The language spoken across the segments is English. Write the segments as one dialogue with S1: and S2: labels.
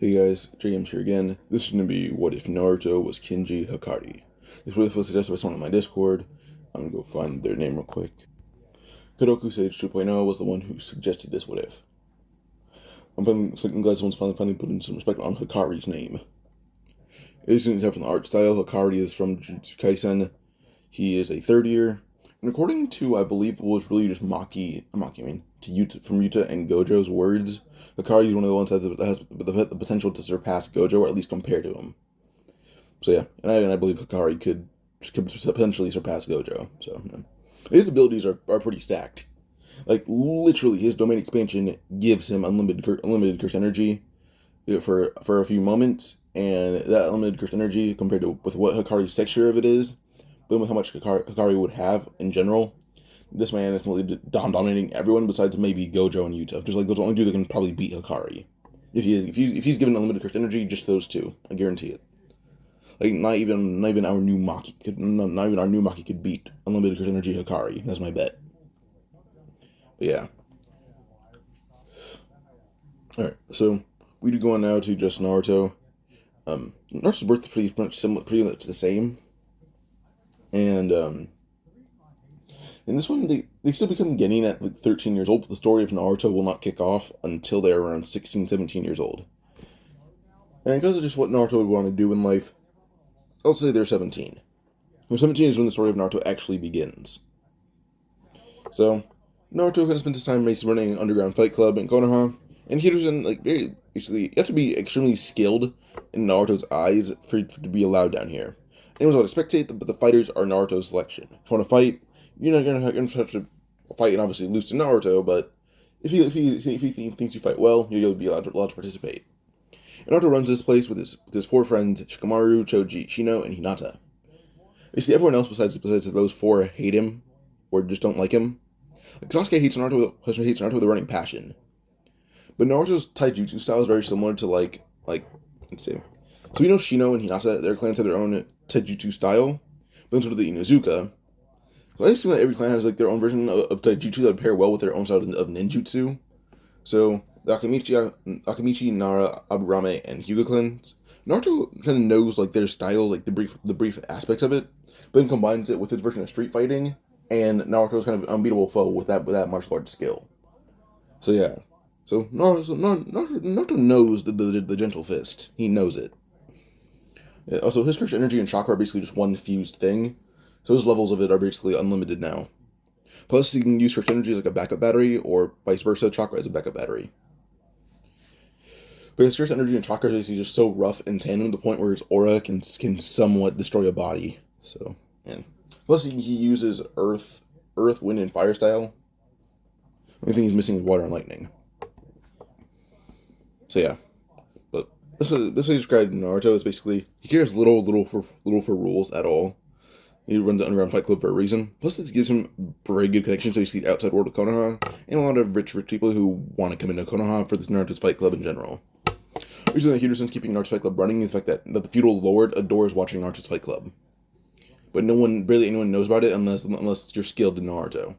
S1: Hey guys, James here again. This is going to be What If Naruto Was Kinji Hakari. This what if was suggested by someone on my Discord. I'm going to go find their name real quick. Kadoku Sage 2.0 was the one who suggested this what if. I'm glad someone's finally putting some respect on Hakari's name. As you can tell from the art style, Hakari is from Jujutsu Kaisen. He is a third year. And according to, I believe, it was really just to Yuta, from Yuta and Gojo's words, Hakari is one of the ones that has the potential to surpass Gojo, or at least compare to him. So yeah, and I believe Hakari could potentially surpass Gojo. So yeah. His abilities are pretty stacked. Like literally, his domain expansion gives him unlimited cursed energy for a few moments, and that unlimited cursed energy compared to with what Hakari's texture of it is, but with how much Hakari would have in general, this man is completely dominating everyone besides maybe Gojo and Yuta. Just like those are the only two that can probably beat Hakari. If he's given unlimited cursed energy, just those two, I guarantee it. Like not even our new Maki could beat unlimited cursed energy Hakari. That's my bet. But yeah. All right, so we do go on now to just Naruto. Naruto's birth is pretty much the same, and in this one, they still become Genin at like 13 years old, but the story of Naruto will not kick off until they're around 16, 17 years old. And because of just what Naruto would want to do in life, I'll say they're 17. When 17 is when the story of Naruto actually begins. So, Naruto kind of spends his time running an underground fight club in Konoha, and he was in, like, basically, you have to be extremely skilled in Naruto's eyes to be allowed down here. Anyone's allowed to spectate, but the fighters are Naruto's selection. If you want to fight, you're not gonna have to fight and obviously lose to Naruto, but if he thinks you fight well, you'll be allowed to participate. And Naruto runs this place with his four friends Shikamaru, Choji, Shino, and Hinata. Basically, everyone else besides those four hate him or just don't like him. Like Sasuke hates Naruto with a running passion, but Naruto's taijutsu style is very similar to like let's see. So we know Shino and Hinata, their clans have their own taijutsu style, but so do the Inuzuka. So I assume that every clan has like their own version of taijutsu that would pair well with their own style of ninjutsu. So the Akamichi, Nara, Aburame, and Hyuga clans. Naruto kind of knows like their style, like the brief aspects of it, but then combines it with his version of street fighting, and Naruto's kind of unbeatable foe with that martial arts skill. So yeah, so Naruto knows the gentle fist. He knows it. Yeah, also, his cursed energy and chakra are basically just one fused thing, so his levels of it are basically unlimited now. Plus, he can use cursed energy as like a backup battery, or vice versa, chakra as a backup battery. But his cursed energy and chakra is just so rough and tandem to the point where his aura can somewhat destroy a body. So, yeah. Plus, he uses earth, wind, and fire style. The only thing he's missing is water and lightning. So yeah, but this way described Naruto is basically he cares little for rules at all. He runs the underground fight club for a reason. Plus, this gives him very good connections to the outside world of Konoha, and a lot of rich people who want to come into Konoha for this Naruto's fight club in general. The reason that Henderson's keeping Naruto's fight club running is the fact that the feudal lord adores watching Naruto's fight club. But barely anyone knows about it unless you're skilled in Naruto.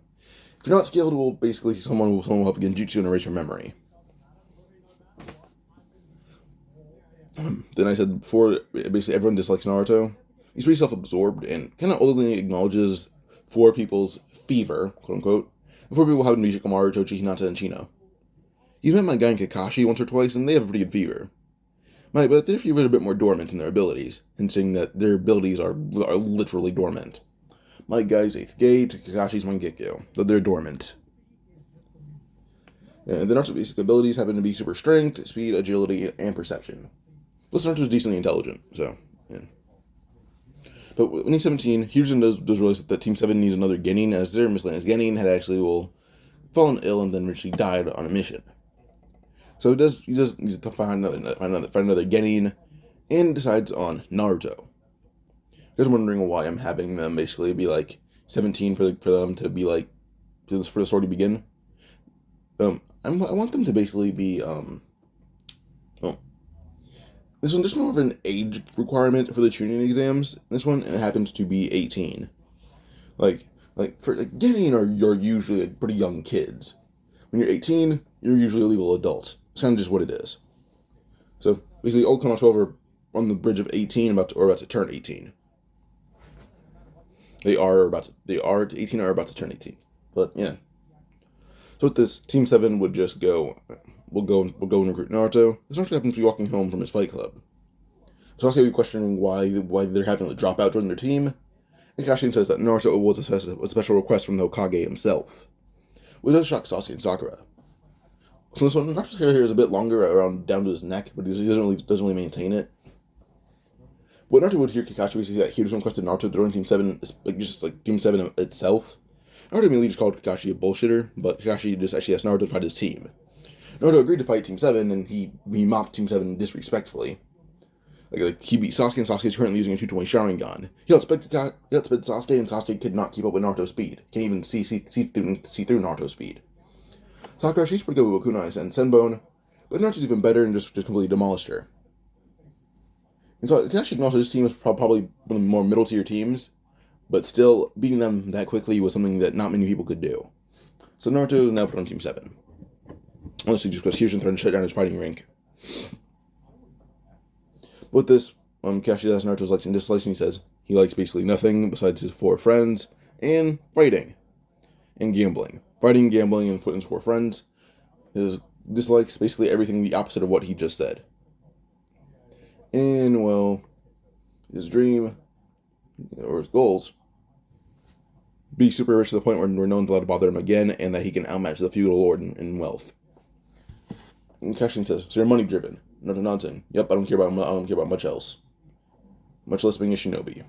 S1: If you're not skilled, well, basically someone will have a genjutsu and erase your memory. Then I said before, basically everyone dislikes Naruto. He's pretty self-absorbed and kind of openly acknowledges four people's fever, quote unquote. And four people happen to be Shikamaru, Choji, Hinata, and Shino. He's met my guy in Kakashi once or twice, and they have a pretty good fever. But their fever is a bit more dormant than their abilities, hinting that their abilities are literally dormant. My guy's 8th Gate, Kakashi's Mangekyo, though they're dormant. And the Naruto's basic abilities happen to be super strength, speed, agility, and perception. Plus, Naruto's decently intelligent, so, yeah. But when he's 17, Hiruzen does realize that Team 7 needs another Genin, as their miscellaneous Genin had actually fallen ill and then eventually died on a mission. So he does need to find another Genin, and decides on Naruto. You guys are wondering why I'm having them basically be like 17 for them to be like for the story to begin. I want them to basically be this one, there's more of an age requirement for the tuning exams. This one, it happens to be 18. Like Genin you're usually like pretty young kids. When you're 18, you're usually a legal adult. It's kind of just what it is. So basically, all Kona 12 are on the bridge of 18, about to turn 18. They are 18 or about to turn 18. But yeah. So with this, Team 7 would just go, we'll go and recruit Naruto. This Naruto happens to be walking home from his fight club. Sasuke will be questioning why they're having to drop out during their team. And Kakashi says that Naruto was a special request from the Hokage himself, which does shock Sasuke and Sakura. So this one, Naruto's hair here is a bit longer, around down to his neck, but he doesn't really maintain it. What Naruto would hear Kakashi say that he was requested Naruto to join Team 7, just like Team 7 itself. Naruto immediately just called Kakashi a bullshitter, but Kakashi just actually asked Naruto to fight his team. Naruto agreed to fight Team 7, and he mopped Team 7 disrespectfully. Like he beat Sasuke, and Sasuke is currently using a 220 Sharingan. He outsped Sasuke, and Sasuke could not keep up with Naruto's speed. Can't even see through Naruto's speed. Sakura, she's pretty good with Kunai and Senbone, but Naruto's even better and just completely demolished her. And so Kakashi acknowledged this team was probably one of the more middle tier teams, but still beating them that quickly was something that not many people could do. So Naruto is now put on Team 7. Honestly, just because Hirschen threatened to shut down his fighting rink. With this, Kakashi asks Naruto's likes and dislikes, and he says he likes basically nothing besides his 4 friends, and fighting, and gambling. Fighting, gambling, and his 4 friends. His dislikes basically everything the opposite of what he just said. And, well, his dream, or his goals, be super rich to the point where no one's allowed to bother him again, and that he can outmatch the feudal lord in wealth. And Kakashi says, so you're money driven. Naruto nodding. Yep, I don't care about much else. Much less being a shinobi.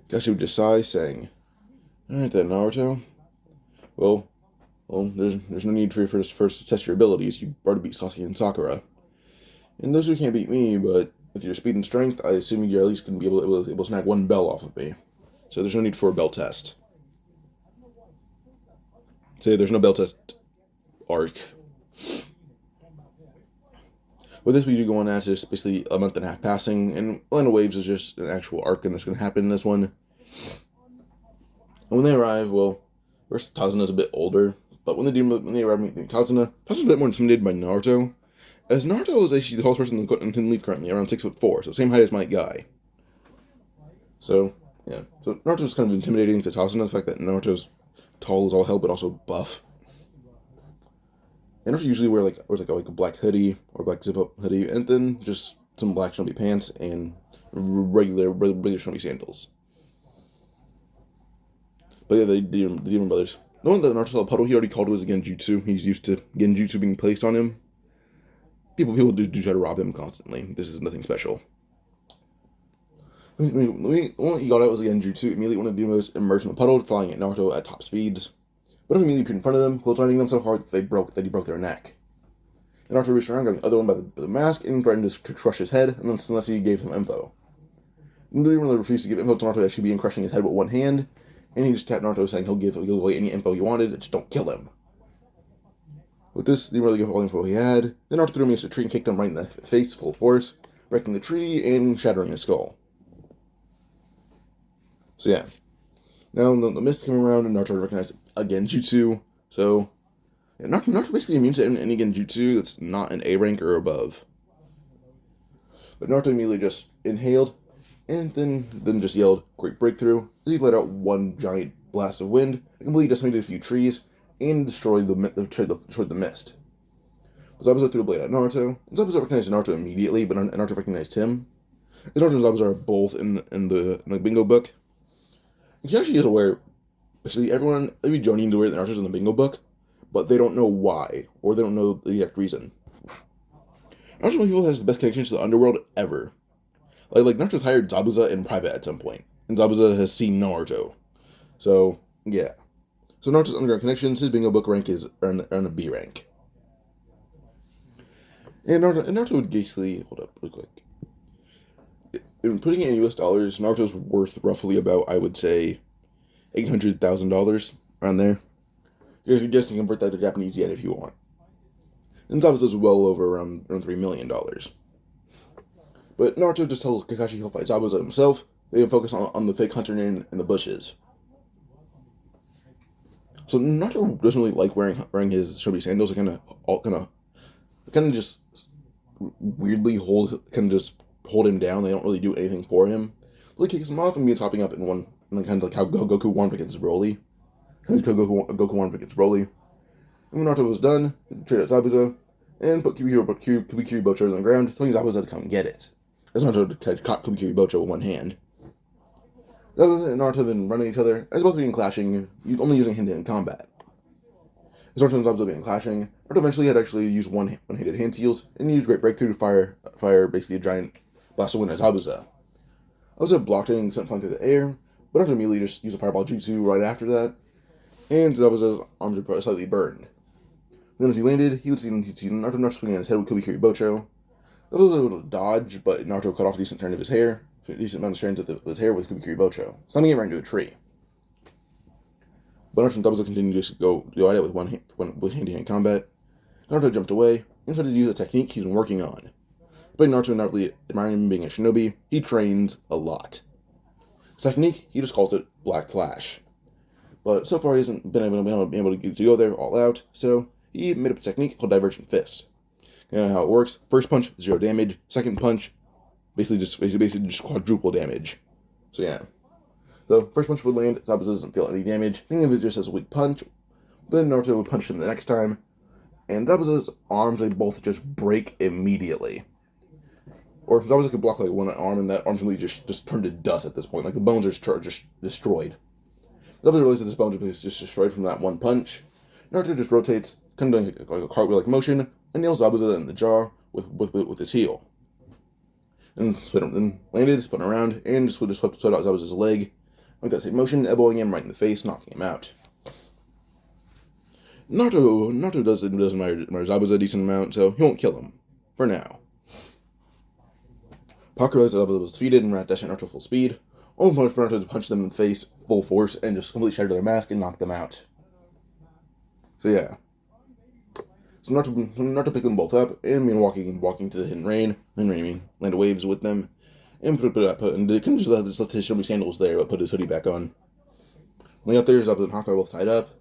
S1: Kakashi would just sigh, saying, alright then, Naruto. Well, there's no need for you first to test your abilities. You already beat Sasuke and Sakura. And those who can't beat me, but with your speed and strength, I assume you're at least going to be able to snag 1 bell off of me. So there's no need for a bell test. Say there's no bell test arc. With this, we do go on as just basically a month and a half passing, and Land of Waves is just an actual arc, and that's going to happen in this one. And when they arrive, well, first Tazuna's a bit older, but when they arrive meeting Tazuna's a bit more intimidated by Naruto, as Naruto is actually the tallest person in Leaf currently, around 6'4", so same height as my guy. So, yeah. So Naruto's kind of intimidating to Tazuna, the fact that Naruto's tall as all hell, but also buff. And Naruto usually wears like a black hoodie, or black zip-up hoodie, and then just some black shinobi pants, and regular shinobi sandals. But yeah, the Demon Brothers. Knowing that Naruto saw a puddle, he already called it was a Genjutsu. He's used to Genjutsu being placed on him. People do try to rob him constantly. This is nothing special. When he got out was a Genjutsu, immediately one of the Demon Brothers emerged from the puddle, flying at Naruto at top speeds. But immediately appeared in front of them, clotheslining them so hard that he broke their neck. And Naruto reached around, grabbed the other one by the mask, and threatened to crush his head, unless he gave him info. And the Demon Brother refused to give info to Naruto that she'd be crushing his head with one hand, and he just tapped Naruto, saying he'll give away any info he wanted, just don't kill him. With this, he didn't really give all the info he had. Then Naruto threw him against a tree and kicked him right in the face, full force, wrecking the tree and shattering his skull. So yeah. Now the mist came around and Naruto recognized a Genjutsu. So yeah, Naruto basically immune to any Genjutsu that's not an A rank or above. But Naruto immediately just inhaled and then just yelled, "Great breakthrough!" as he let out one giant blast of wind, and completely decimated a few trees, and destroyed the mist. Zabuza threw a blade at Naruto, and Zabuza recognized Naruto immediately, but Naruto recognized him. As Naruto and Zabuza are both in the bingo book. He actually is aware, basically every Jonin is aware that Naruto's in the bingo book, but they don't know why, or they don't know the exact reason. Naruto's one of the people that has the best connection to the underworld ever. Like Naruto's hired Zabuza in private at some point, and Zabuza has seen Naruto. So, yeah. So Naruto's underground connections, his bingo book rank is on a B rank. And Naruto would basically, hold up real quick. In putting it in US dollars, Naruto's worth roughly about, I would say, $800,000, around there. You can convert that to Japanese yen if you want. And Zabuza's well over around $3 million. But Naruto just tells Kakashi he'll fight Zabuza himself. They can focus on the fake hunter in the bushes. So Naruto doesn't really like wearing his shinobi sandals. It kind of just weirdly just hold him down. They don't really do anything for him. Really kicks him off and means hopping up in one, and kind of like how Goku warmed against Broly. Goku warmed against Broly. And when Naruto was done, he traded out Zabuza and put Kubikiri Bocho on the ground, telling Zabuza to come get it. As Naruto had caught Kubikiri Bocho with one hand. Zabuza and Naruto then running at each other, as both being clashing, only using hand-to-hand combat. As Naruto and Zabuza being clashing, Naruto eventually had actually used one-handed hand seals, and used Great Breakthrough to fire basically a giant blast of wind at Zabuza. Zabuza blocked it and sent flying through the air, but Naruto immediately just used a fireball jutsu right after that, and Zabuza's arms were slightly burned. Then as he landed, he would see Naruto swinging on his head with Kubikiri Bocho. Zabuza was able to dodge, but Naruto cut off a decent amount of strands of his hair with Kubikiri Bocho, slamming it right into a tree. But Naruto and Zabuza continued to go at it with hand-to-hand combat. Naruto jumped away and started to use a technique he's been working on. But Naruto not really admiring him being a shinobi, he trains a lot. His technique, he just calls it Black Flash. But so far he hasn't been able to go there all out, so he made up a technique called Divergent Fist. You know how it works? First punch, 0 damage. Second punch, basically just quadruple damage. So yeah. The first punch would land, Zabuza doesn't feel any damage. Think of it just as a weak punch. Then Naruto would punch him the next time, and Zabuza's arms, they both just break immediately. Or Zabuza could block like one arm, and that arm's really just turned to dust at this point. Like the bones are just destroyed. Zabuza realizes this bone is just destroyed from that one punch. Naruto just rotates, kind of doing like a cartwheel-like motion, and nails Zabuza in the jaw with his heel. And landed, spun around, and just swept out Zabuza's leg. With that same motion, elbowing him right in the face, knocking him out. Naruto doesn't admire Zabuza a decent amount, so he won't kill him. For now. Hakari realized that Zabuza was defeated and ran dashing Naruto full speed, only for Naruto to punch them in the face full force and just completely shatter their mask and knock them out. So yeah. So Naruto picked them both up and began walking to the Hidden Rain, Land of Waves with them, and they couldn't just left his shinobi sandals there, but put his hoodie back on. When he got there, Zabuza and Hakari were both tied up,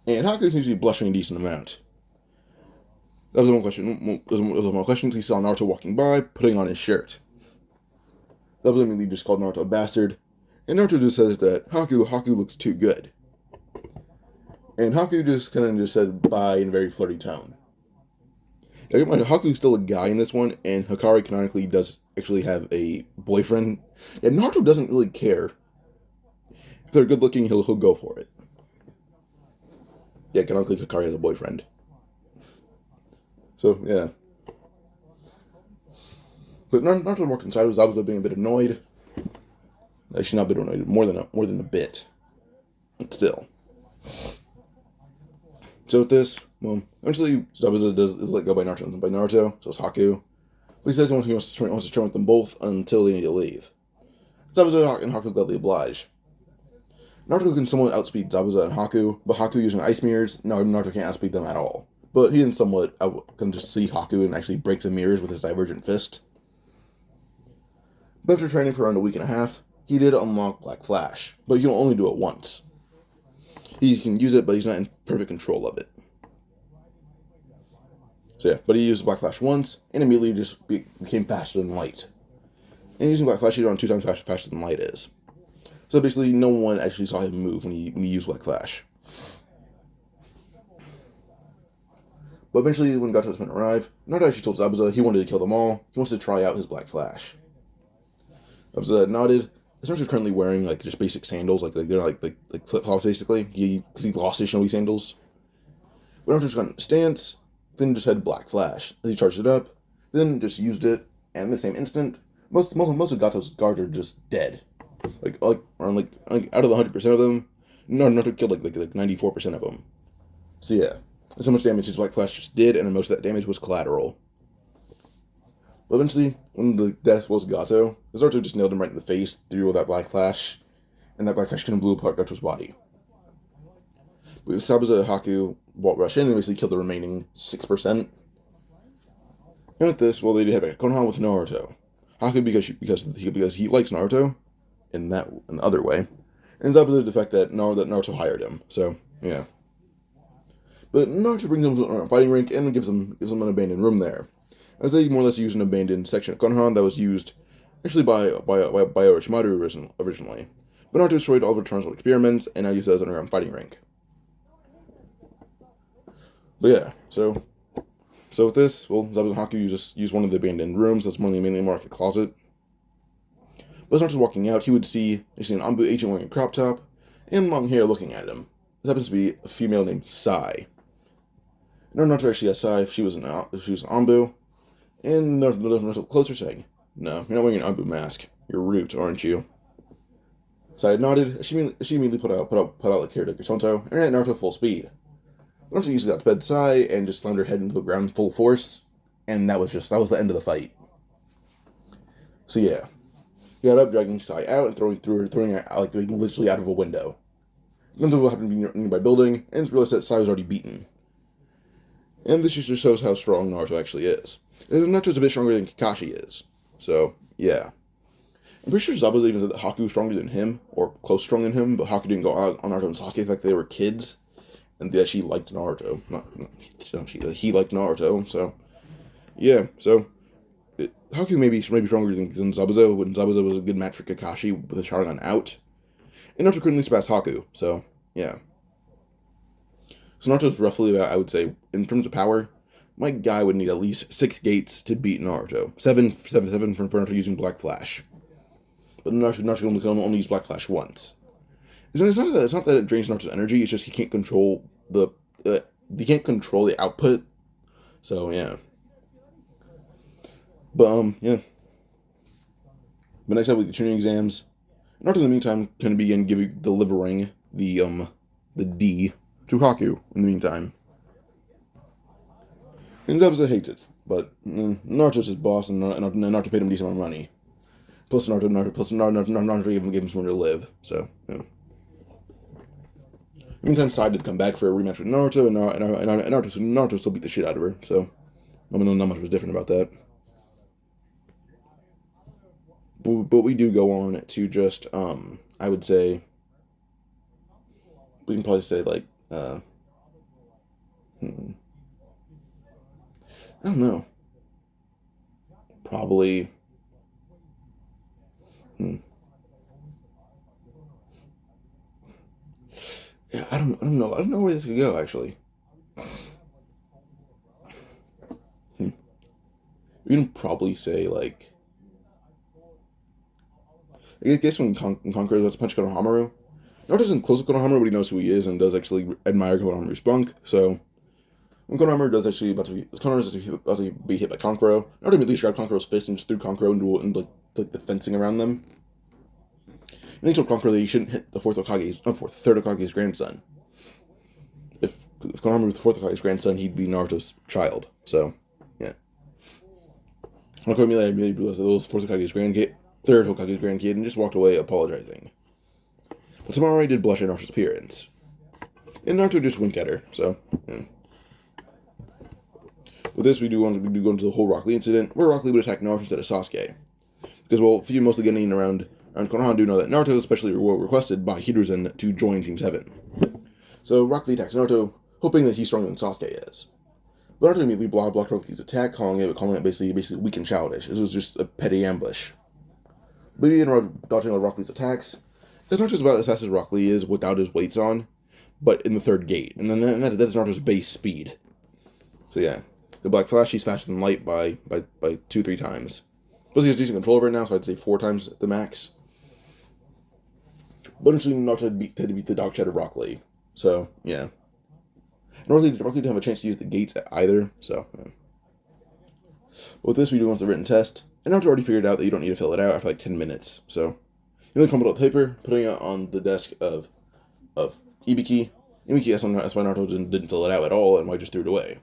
S1: and Hakari seems to be blushing a decent amount. That was one question. One question. He saw Naruto walking by, putting on his shirt. Zabuza immediately just called Naruto a bastard, and Naruto just says that Haku looks too good. And Haku just kind of said bye in a very flirty tone. Haku's still a guy in this one, and Hakari canonically does actually have a boyfriend. And Naruto doesn't really care. If they're good looking, he'll go for it. Yeah, canonically Hakari has a boyfriend. So, yeah. But Naruto walked inside with Zabuza being a bit annoyed. Actually, not a bit annoyed, more than a bit. But still. So with this, well, eventually Zabuza is let go by Naruto, so it's Haku. But he says he wants to train with them both until they need to leave. Zabuza and Haku gladly oblige. Naruto can somewhat outspeed Zabuza and Haku, but Haku using ice mirrors, Naruto can't outspeed them at all. But he can can just see Haku and actually break the mirrors with his Divergent Fist. But after training for around a week and a half, he did unlock Black Flash, but he can only do it once. He can use it, but he's not in perfect control of it. So yeah, but he used Black Flash once, and immediately just became faster than light. And using Black Flash, he's around 2 times faster than light is. So basically, no one actually saw him move when he used Black Flash. But eventually, when Gato's men arrived, Naruto actually told Zabuza he wanted to kill them all. He wants to try out his Black Flash. Zabuza nodded. Naruto's currently wearing like just basic sandals, like they're like flip flops basically. Because he lost his shinobi sandals. But Naruto's got in a stance, then just had Black Flash. He charged it up, then just used it, and in the same instant, most of Gato's guards are just dead. Like out of the 100% of them, Naruto killed like 94% of them. So yeah, that's how much damage his Black Flash just did, and most of that damage was collateral. But eventually, when the death was Gato, Naruto just nailed him right in the face through that Black Flash, and that Black Flash kind of blew apart Gato's body. But Zabuza and Haku rushed in and basically killed the remaining 6%. And with this, well, they did have a Konoha with Naruto. Haku because he likes Naruto in the other way, and Zabuza the fact that Naruto hired him. So yeah. But Naruto brings him to a fighting rink and gives him an abandoned room there. as they more or less used an abandoned section of Konoha that was used actually by Orochimaru originally. But Naruto destroyed all of Returnal's experiments and now used it as an underground fighting rink. But yeah, so with this, well, Zabuza and Haku just use one of the abandoned rooms that's mainly more like a closet. But as Naruto's walking out, he would see an Anbu agent wearing a crop top and long hair looking at him. This happens to be a female named Sai. No, Naruto actually asked Sai if she was an Anbu, and Naruto closer saying, "No, you're not wearing an Anbu mask. You're Root, aren't you?" Sai nodded. She immediately put out like caretaker Tonto and ran at Naruto full speed. Naruto used that to bed Sai and just slammed her head into the ground full force, and that was the end of the fight. So yeah, he got up, dragging Sai out and throwing her like literally out of a window. Naruto happened to be near a nearby building and realized that Sai was already beaten. And this just shows how strong Naruto actually is. And Naruto's a bit stronger than Kakashi is. So yeah. I'm pretty sure Zabuza even said that Haku was stronger than him, or close stronger than him, but Haku didn't go out on Naruto and Sasuke. The fact that they were kids, and that she liked Naruto. He liked Naruto, so yeah, so Haku may be stronger than Zabuza, when Zabuza was a good match for Kakashi with a Sharingan out. And Naruto couldn't surpass Haku, so yeah. So Naruto's roughly about, I would say, in terms of power, my guy would need at least 6 gates to beat Naruto. 7 for Naruto using Black Flash. But Naruto can only use Black Flash once. It's not that it drains Naruto's energy, it's just he can't control the output. So yeah. But yeah. But next up with the tuning exams, Naruto in the meantime can begin delivering the D to Haku in the meantime. And Zabuza hates it, but Naruto's his boss, and Naruto paid him a decent amount of money. Plus Naruto gave him somewhere to live, so yeah. Meantime, Sai did come back for a rematch with Naruto, and Naruto still beat the shit out of her, so I mean, not much was different about that. But we do go on to just, I would say, we can probably say, like, I don't know. Probably, yeah, I don't know. I don't know where this could go, actually. We can probably say, like, I guess when Conqueror was about to punch Konohamaru, Naruto doesn't close up Konohamaru, but he knows who he is and does actually admire Konohamaru's spunk. So when Konohamaru is about to be hit by Conqueror, Naruto immediately grabbed Conqueror's fist and just threw Conqueror into like the fencing around them. And he told Conqueror that he shouldn't hit the third Hokage's grandson. If Konohamaru was the fourth Hokage's grandson, he'd be Naruto's child. So yeah. Conqueror immediately realized that it was third Hokage's grandkid, and just walked away apologizing. But Samarai did blush at Naruto's appearance. And Naruto just winked at her, so, yeah. With this, we do go into the whole Rock Lee incident, where Rock Lee would attack Naruto instead of Sasuke. Because, well, if you mostly getting around Konoha do know that Naruto especially requested by Hiruzen to join Team 7. So Rock Lee attacks Naruto, hoping that he's stronger than Sasuke is. But Naruto immediately blocked Rock Lee's attack, calling it basically weak and childish. It was just a petty ambush. But he ended up dodging all Rock Lee's attacks. It's not just about as fast as Rock Lee is without his weights on, but in the third gate. And then that is Naruto's base speed. So yeah. The Black Flash, he's faster than light by 2-3 times. Plus he has decent control over it now, so I'd say 4 times the max. But eventually Naruto had to beat the dog shit of Rock Lee. So, yeah. Rock Lee didn't have a chance to use the gates either, so yeah. With this, we do want the written test. And Naruto already figured out that you don't need to fill it out after like 10 minutes, so you only crumpled up paper, putting it on the desk of Ibiki. Ibiki asked why Naruto didn't fill it out at all and why he just threw it away.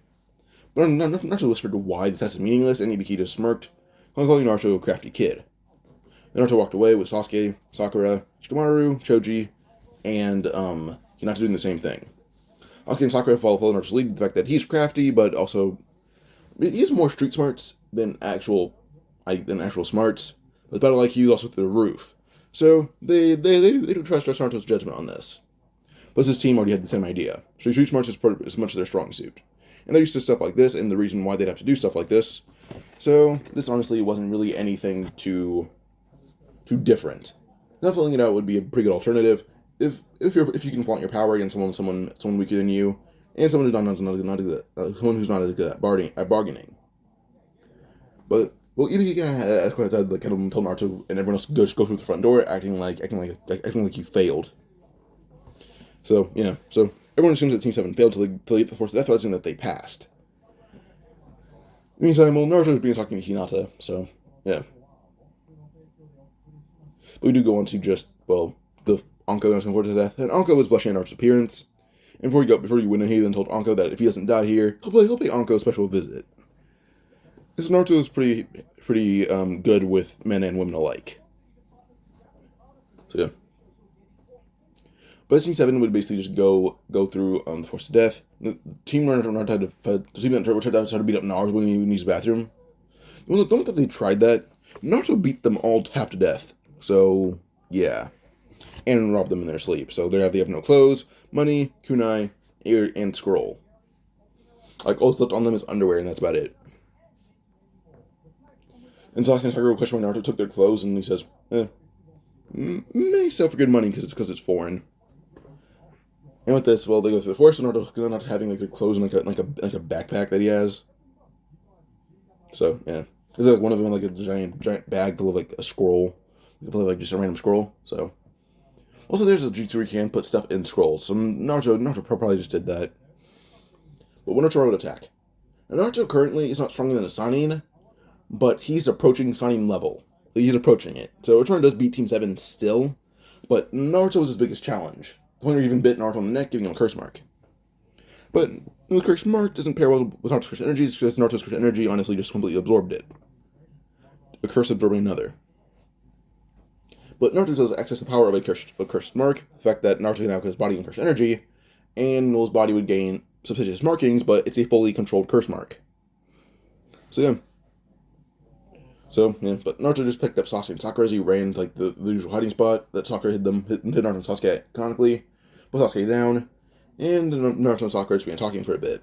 S1: But Naruto whispered why the test is meaningless, and Ibiki just smirked, calling Naruto a crafty kid. Then Naruto walked away with Sasuke, Sakura, Shikamaru, Choji, and Hinata doing the same thing. Sasuke and Sakura follow Naruto's lead, the fact that he's crafty, but also he has more street smarts than actual smarts. But battle IQ also through the roof. So they do trust Naruto's judgment on this. Plus his team already had the same idea. So street smarts is much of their strong suit. And they're used to stuff like this, and the reason why they'd have to do stuff like this So this honestly wasn't really anything too different. Not filling it out would be a pretty good alternative if you can flaunt your power against someone weaker than you, and someone who's not as good at bargaining. But well, either you can as quite like kind of tell Naruto and everyone else go through the front door, acting like you failed. So yeah, so everyone assumes that Team 7 failed till they get the force of death, assuming that they passed. Meantime, well, Naruto's being talking to Hinata, so yeah. But we do go on to just, well, the Anko asking for to death, and Anko was blushing at Naruto's appearance. And before you win, he then told Anko that if he doesn't die here, he'll pay Anko a special visit. Because Naruto is pretty good with men and women alike. So yeah. But Team 7 would basically just go through the Force of Death. The team Naruto tried to beat up Naruto when he used the bathroom. Don't think they tried that. Naruto beat them all half to death. So yeah, and robbed them in their sleep. So they have no clothes, money, kunai, and scroll. Like all that's left on them is underwear, and that's about it. And Sasuke and Sakura question why Naruto took their clothes, and he says, may sell for good money because it's foreign. And with this, well, they go through the forest, and Naruto having like their clothes in like a backpack that he has. So yeah, it's like one of them like a giant bag full of like a scroll, full of like just a random scroll. So also there's a jutsu where you can put stuff in scrolls. So Naruto probably just did that. But when Naruto would attack, and Naruto currently is not stronger than a Sannin, but he's approaching Sannin level. He's approaching it. So Naruto does beat Team 7 still, but Naruto was his biggest challenge. The point where he even bit Naruto on the neck, giving him a curse mark. But the curse mark doesn't pair well with Naruto's curse energy, because Naruto's curse energy honestly just completely absorbed it. A curse absorbing another. But Naruto does access the power of a cursed mark, the fact that Naruto can now his body and curse energy, and his body would gain suspicious markings, but it's a fully controlled curse mark. So yeah. But Naruto just picked up Sasuke and Sakura as he ran like the usual hiding spot that Sakura hid Naruto and Sasuke canonically, put Sasuke down, and Naruto and Sakura just began talking for a bit.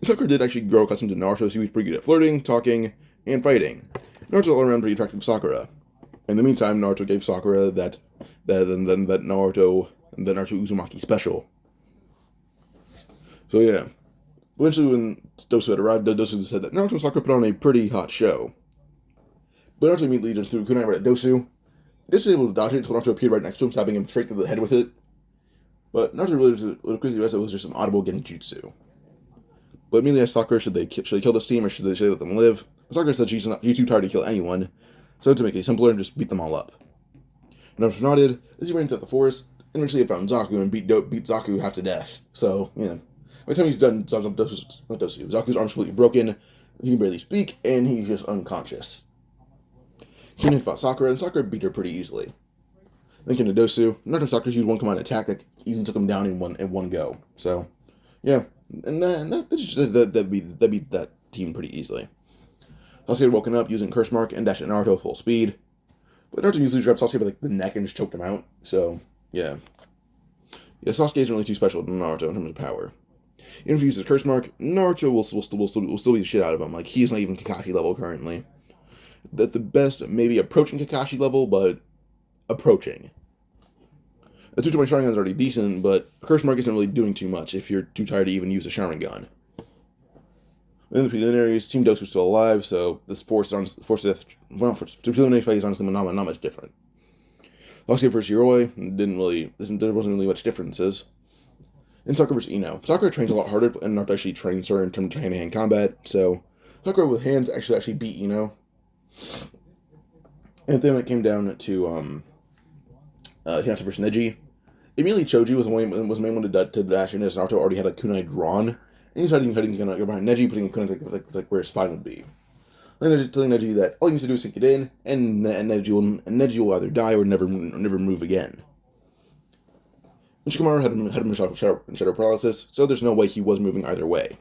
S1: And Sakura did actually grow accustomed to Naruto, so he was pretty good at flirting, talking, and fighting. Naruto all around pretty attractive to Sakura. In the meantime, Naruto gave Sakura that Naruto Uzumaki special. So yeah. Eventually, when Dosu had arrived, Dosu said that Naruto and Sakura put on a pretty hot show. But Naruto immediately just threw kunai right at Dosu. Dosu was able to dodge it until Naruto appeared right next to him, stabbing him straight through the head with it. But Naruto quickly realized it was just an audible genjutsu. But immediately asked Sakura, should they kill this team or should they let them live? Sakura said she's too tired to kill anyone, so to make it simpler, just beat them all up. Naruto nodded as he ran through the forest, and eventually he found Zaku and beat Zaku half to death. So, yeah. By the time he's done, Zaku's arm's completely broken, he can barely speak, and he's just unconscious. Kinan fought Sakura, and Sakura beat her pretty easily. Then came to Dosu. Naruto Sakura used one command attack that easily took him down in one go. So, yeah. And that beat that team pretty easily. Sasuke had woken up using Curse Mark and dashed at Naruto full speed. But Naruto usually grabbed Sasuke by the neck and just choked him out. So, yeah. Yeah, Sasuke isn't really too special to Naruto in terms of power. Even if he uses Curse Mark, Naruto will still beat the shit out of him. Like, he's not even Kakashi level currently. At the best, maybe approaching Kakashi level, but approaching. The Tsutomu Sharingan is already decent, but Curse Mark isn't really doing too much if you're too tired to even use a Sharingan. In the preliminaries, Team Dosu is still alive, so this force of death, the preliminary fight is honestly not much different. Sasuke versus Yoroi, there wasn't really much differences. And Sakura versus Ino. Sakura trains a lot harder, and Naruto actually trains her in terms of hand-to-hand combat, so Sakura with hands actually beat Ino. And then it came down to Hinata versus Neji. Immediately Choji was the main one to dash in, as Naruto already had a kunai drawn, and he was hiding behind Neji, putting a kunai like where his spine would be. Telling Neji that all he needs to do is sink it in, and Neji will either die or never move again. And Shikamaru had him in shadow paralysis, so there's no way he was moving either way.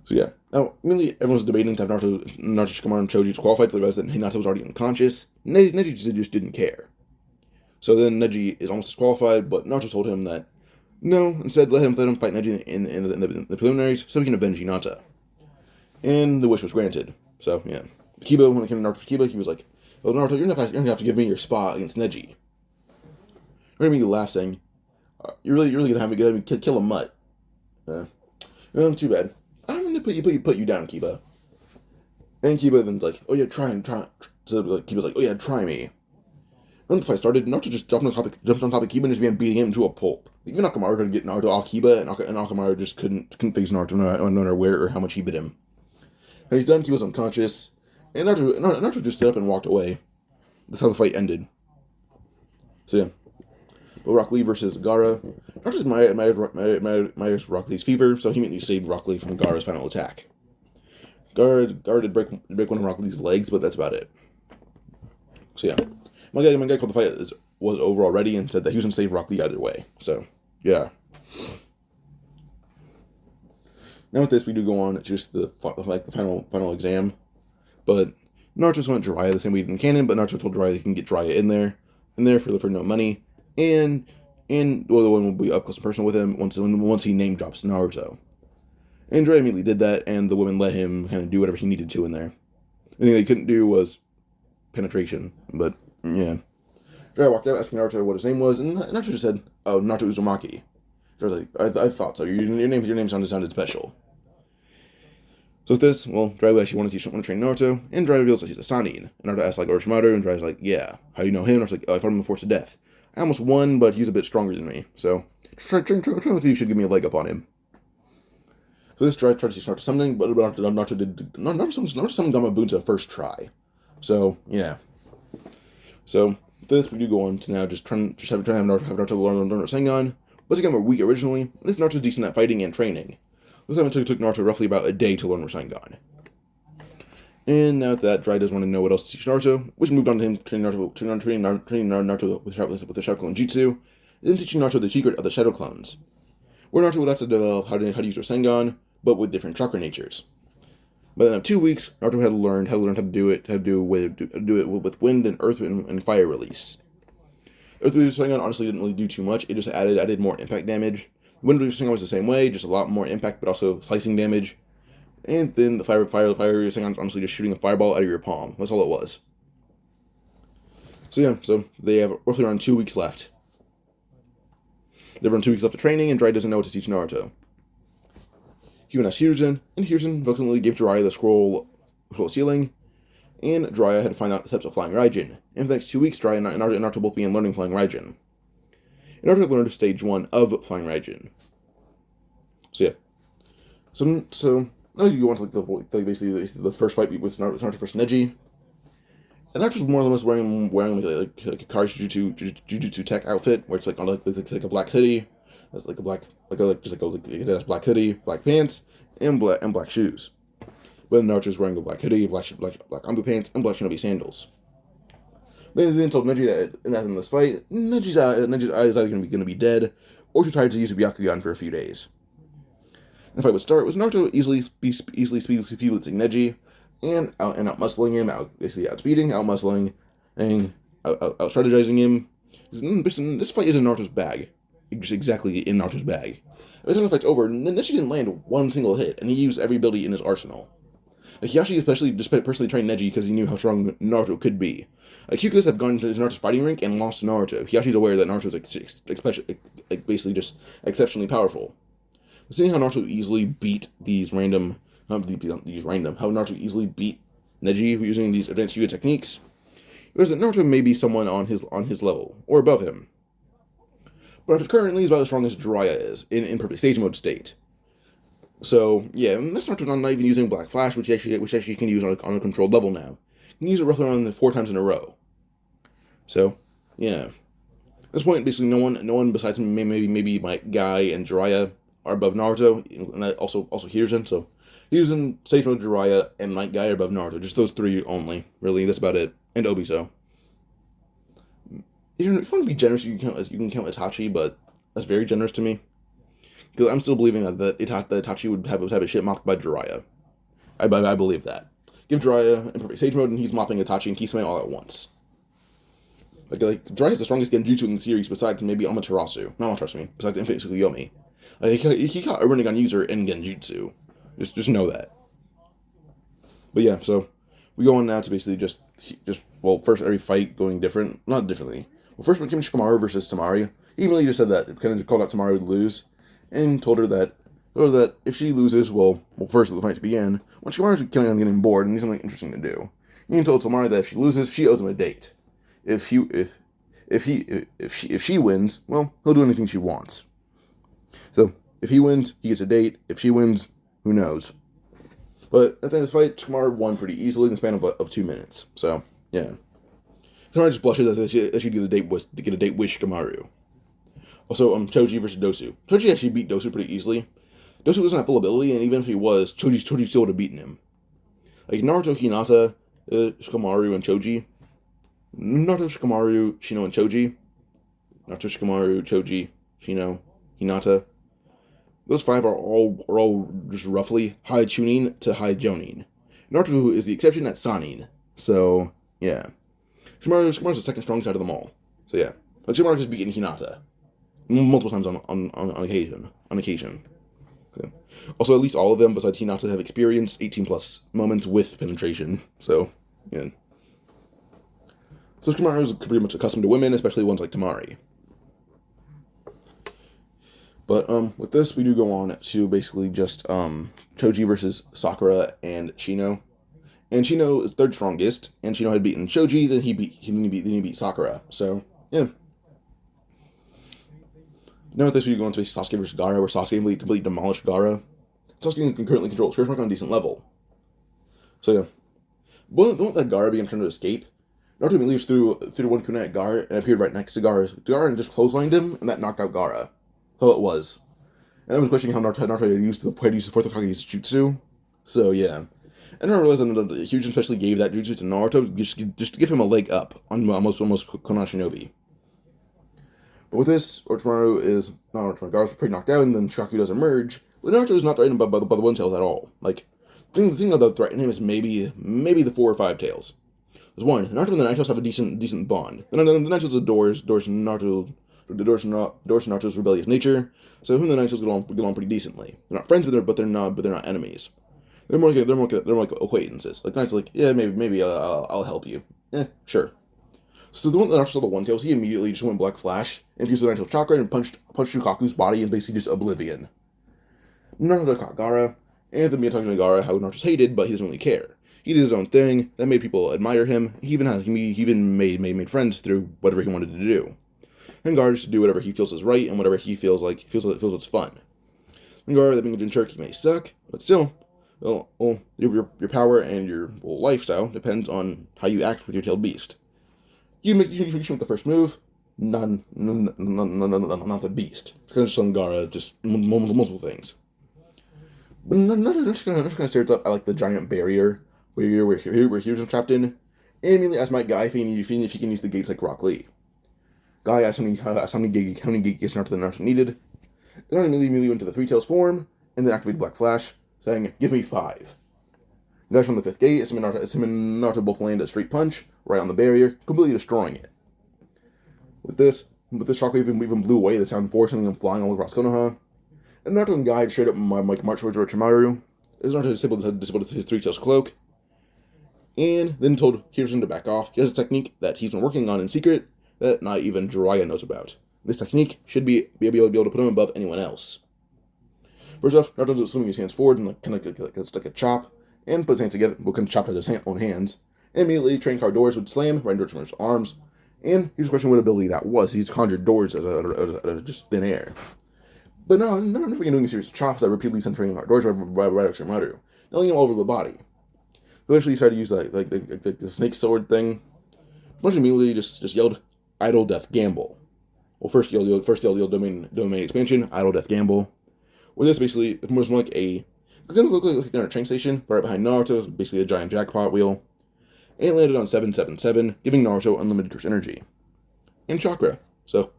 S1: So yeah. Now, immediately everyone was debating to have Naruto, Shikamaru, and Choji qualified to realize that Hinata was already unconscious. Neji just didn't care. So then Neji is almost disqualified, but Naruto told him that no, instead let him fight Neji in the preliminaries so he can avenge Hinata. And the wish was granted. So, yeah. Kiba, when it came to Naruto's Kiba, he was like, "Oh, Naruto, you're going to have to give me your spot against Neji." Remy laughed, saying, you're really going to have me kill a mutt. Too bad. I'm going to put you down, Kiba." And Kiba then's like, "Oh, yeah, try." So, like, Kiba's like, "Oh, yeah, try me." When the fight started, Naruto just jumped on top of Kiba and just began beating him to a pulp. Even Nakamura tried to get Naruto off Kiba, and Nakamura just couldn't face Naruto, no matter where or how much he bit him. And he's done, Kiba's unconscious, and Naruto just stood up and walked away. That's how the fight ended. So yeah. But Rock Lee versus Gaara. Naruto admires Rock Lee's fever, so he immediately saved Rock Lee from Gaara's final attack. Gaara did break one of Rock Lee's legs, but that's about it. So yeah. My guy called the fight was over already and said that he was going to save Rock Lee either way. So, yeah. Now with this, we do go on to just the final exam. But Naruto went Jiraiya the same way he did in canon, but Naruto told Jiraiya he can get Jiraiya in there for no money. And the one will be up close and personal with him once he name drops Naruto. And Jiraiya immediately did that, and the women let him kind of do whatever he needed to in there. The thing they couldn't do was penetration, but yeah. Jiraiya walked out asking Naruto what his name was, and Naruto just said, "Oh, Naruto Uzumaki." Jiraiya's like, I thought so. Your name sounded special. So with this, well, Jiraiya actually wanted to train Naruto, and Jiraiya reveals that he's a Sannin. And Naruto asks, like, Orochimaru, and Jiraiya's like, "Yeah, how do you know him?" And Naruto's like, "Oh, I fought him in the Force of Death. I almost won, but he's a bit stronger than me. So, try with you should give me a leg up on him." So this Jiraiya tried to teach Naruto something, but Naruto summoned Gamabunta first try. So, yeah. So, this, we do go on to now just trying to have Naruto learn Rasengan. Was again more weak originally. This Naruto's decent at fighting and training. This time it took Naruto roughly about a day to learn Rasengan. And now with that, Jiraiya doesn't want to know what else to teach Naruto, which moved on to him training Naruto with the Shadow Clone Jutsu, and then teaching Naruto the secret of the Shadow Clones, where Naruto would have to develop how to use Rasengan, but with different chakra natures. But in 2 weeks, Naruto had learned how to do it with wind and earth and fire release. Earth release Rasengan honestly didn't really do too much. It just added more impact damage. Wind release Rasengan was the same way, just a lot more impact, but also slicing damage. And then the fire Rasengan honestly just shooting a fireball out of your palm. That's all it was. So yeah, so they have roughly around 2 weeks left. They have around 2 weeks left of training, and Jiraiya doesn't know what to teach Naruto. He went asked Hiruzen, and Hiruzen reluctantly gave Jiraiya the scroll ceiling, and Jiraiya had to find out the steps of Flying Raijin. And for the next 2 weeks, Jiraiya and Naruto both began learning Flying Raijin. And Naruto learned stage 1 of Flying Raijin. So yeah. So now you go on to basically the first fight with Naruto versus Neji. And Naruto's more or less wearing like a Hakari Jujutsu tech outfit, where it's like on like a black hoodie. That's like a black hoodie, black pants, and black shoes. But Naruto's wearing a black hoodie, black Anbu pants, and black shinobi sandals. They then told Neji that in this fight, Neji's eyes either going to be dead, or too tired to use a Byakugan for a few days. The fight would start with Naruto easily speedblitzing Neji, and out muscling him, outspeeding, out muscling, and out strategizing him. This fight is in Naruto's bag. Just exactly in Naruto's bag. By the time the fight's over, Neji didn't land one single hit, and he used every ability in his arsenal. Like, he actually personally trained Neji because he knew how strong Naruto could be. Like, he could have gone to Naruto's fighting rink and lost to Naruto. He actually is aware that Naruto is basically just exceptionally powerful. But seeing how Naruto easily beat how Naruto easily beat Neji using these advanced Hyuga techniques, it was that Naruto may be someone on his level, or above him. But Naruto currently is about as strong as Jiraiya is, in perfect stage mode state. So, yeah, that's not even using Black Flash, which actually can use on a controlled level now. You can use it roughly around 4 times in a row. So, yeah. At this point, basically, no one besides maybe my guy and Jiraiya are above Naruto, and also Hiruzen. So, Hiruzen, Sage Mode, Jiraiya, and Night Guy are above Naruto. Just those 3 only. Really, that's about it. And Obito. If you want to be generous, you can count Itachi, but that's very generous to me. Because I'm still believing that Itachi would have his shit mopped by Jiraiya. I believe that. Give Jiraiya in perfect sage mode, and he's mopping Itachi and Kisame all at once. Like Jiraiya is the strongest genjutsu in the series, besides maybe Amaterasu. Not Amaterasu, besides Infinite Tsukuyomi. Like, he caught a Rinnegan user in genjutsu. Just know that. But yeah, so we go on now to basically well, first every fight going different, not differently. Well, first when Kimchi Kamaru versus Tamari, he immediately just said that, kind of just called out Tamari to lose, and told her that if she loses, well, first the fight to begin, when Shikamaru's kind of getting bored and needs something interesting to do. He told Tamari that if she loses, she owes him a date. If she wins, well, he'll do anything she wants. So if he wins, he gets a date. If she wins, who knows? But at the end of this fight, Shikamaru won pretty easily in the span of 2 minutes. So yeah, Tamari just blushes as she'd get a date with Shikamaru. Also, Choji versus Dosu. Choji actually beat Dosu pretty easily. Dosu doesn't have full ability, and even if he was, Choji still would have beaten him. Like Naruto, Hinata, Shikamaru, and Choji. Naruto, Shikamaru, Shino, and Choji. Naruto, Shikamaru, Choji, Shino, Hinata. Those 5 are all just roughly high tuning to high jonin. Naruto is the exception at Sanin. So yeah, Shikamaru's the second strongest out of them all. So yeah, like Shikamaru has beaten Hinata multiple times on occasion. Okay. Also, at least all of them, besides Hinata, have experienced 18 plus moments with penetration. So yeah. So Shikamaru is pretty much accustomed to women, especially ones like Tamari. But with this, we do go on to basically just Choji versus Sakura and Shino. And Shino is third strongest, and Shino had beaten Choji, then he beat Sakura. So yeah. Now with this, we go on to Sasuke versus Gaara, where Sasuke completely demolished Gaara. Sasuke can currently control Churchmark on a decent level. So yeah. But the moment that Gaara began trying to escape, Naruto immediately just threw one kunai at Gaara and appeared right next to Gaara and just clotheslined him, and that knocked out Gaara. So it was. And I was questioning how Naruto had used the fourth Hokage's jutsu. So yeah. And I realized that Hyujin especially gave that jutsu to Naruto just to give him a leg up on almost Konoha Shinobi. But with this, Gaara's pretty knocked out, and then Shaku does emerge. But Naruto is not threatened by the One Tails at all. Like, the thing that threatened him is maybe the 4 or 5 Tails. There's one, Naruto and the Nine Tails have a decent bond. The Nine Tails adores Naruto's rebellious nature, so him and the Nine Tails get on pretty decently. They're not friends, but they're not enemies. They're more like acquaintances. Like Naruto's like, yeah, maybe I'll help you. Sure. So the one that saw the One Tails, he immediately just went Black Flash, infused with Nine Tails chakra, and punched Shukaku's body and basically just oblivion. Naruto caught Gaara, and the talking to Gaara how Naruto's hated, but he doesn't really care. He did his own thing. That made people admire him. He even made friends through whatever he wanted to do. And Gaara just do whatever he feels is right and whatever he feels it's fun. And Gaara, that being a Jinchuriki may suck, but still, your power and your lifestyle depends on how you act with your tailed beast. You make the first move, not the beast. It's kind of just on Gaara, just multiple things. But not just kind of stares up at like the giant barrier where Hyujin trapped in, and immediately asks Mike Guy if he can use the gates like Rock Lee. Guy asked how many gates Naruto needed. Then immediately went to the 3 Tails form, and then activated Black Flash, saying, "Give me 5." Guys from the 5th gate, him and Naruto both land a straight punch right on the barrier, completely destroying it. With this shockwave even blew away the sound force, sending them flying all across Konoha. And Naruto and Guy straight up march towards Orochimaru, as Naruto disabled his 3 Tails cloak, and then told Hyujin to back off. He has a technique that he's been working on in secret that not even Jiraiya knows about. This technique should be able to put him above anyone else. First off, Naruto's swinging his hands forward and kind of like a chop, and put his hands together, kind of chopped at his own hands. And immediately, train car doors would slam right into Orochimaru's arms, and he was questioning what ability that was. He's conjured doors out of just thin air. But no, not only doing a series of chops that repeatedly sent training car doors right at Orochimaru, nailing him all over the body. Eventually, he started to use the snake sword thing. Bunch immediately just yelled, "Idle Death Gamble." Well, first yelled domain expansion, Idle Death Gamble. Where this basically was more like it's gonna look like they're at a train station, but right behind Naruto is basically a giant jackpot wheel. And it landed on 777, giving Naruto unlimited curse energy. And chakra. So,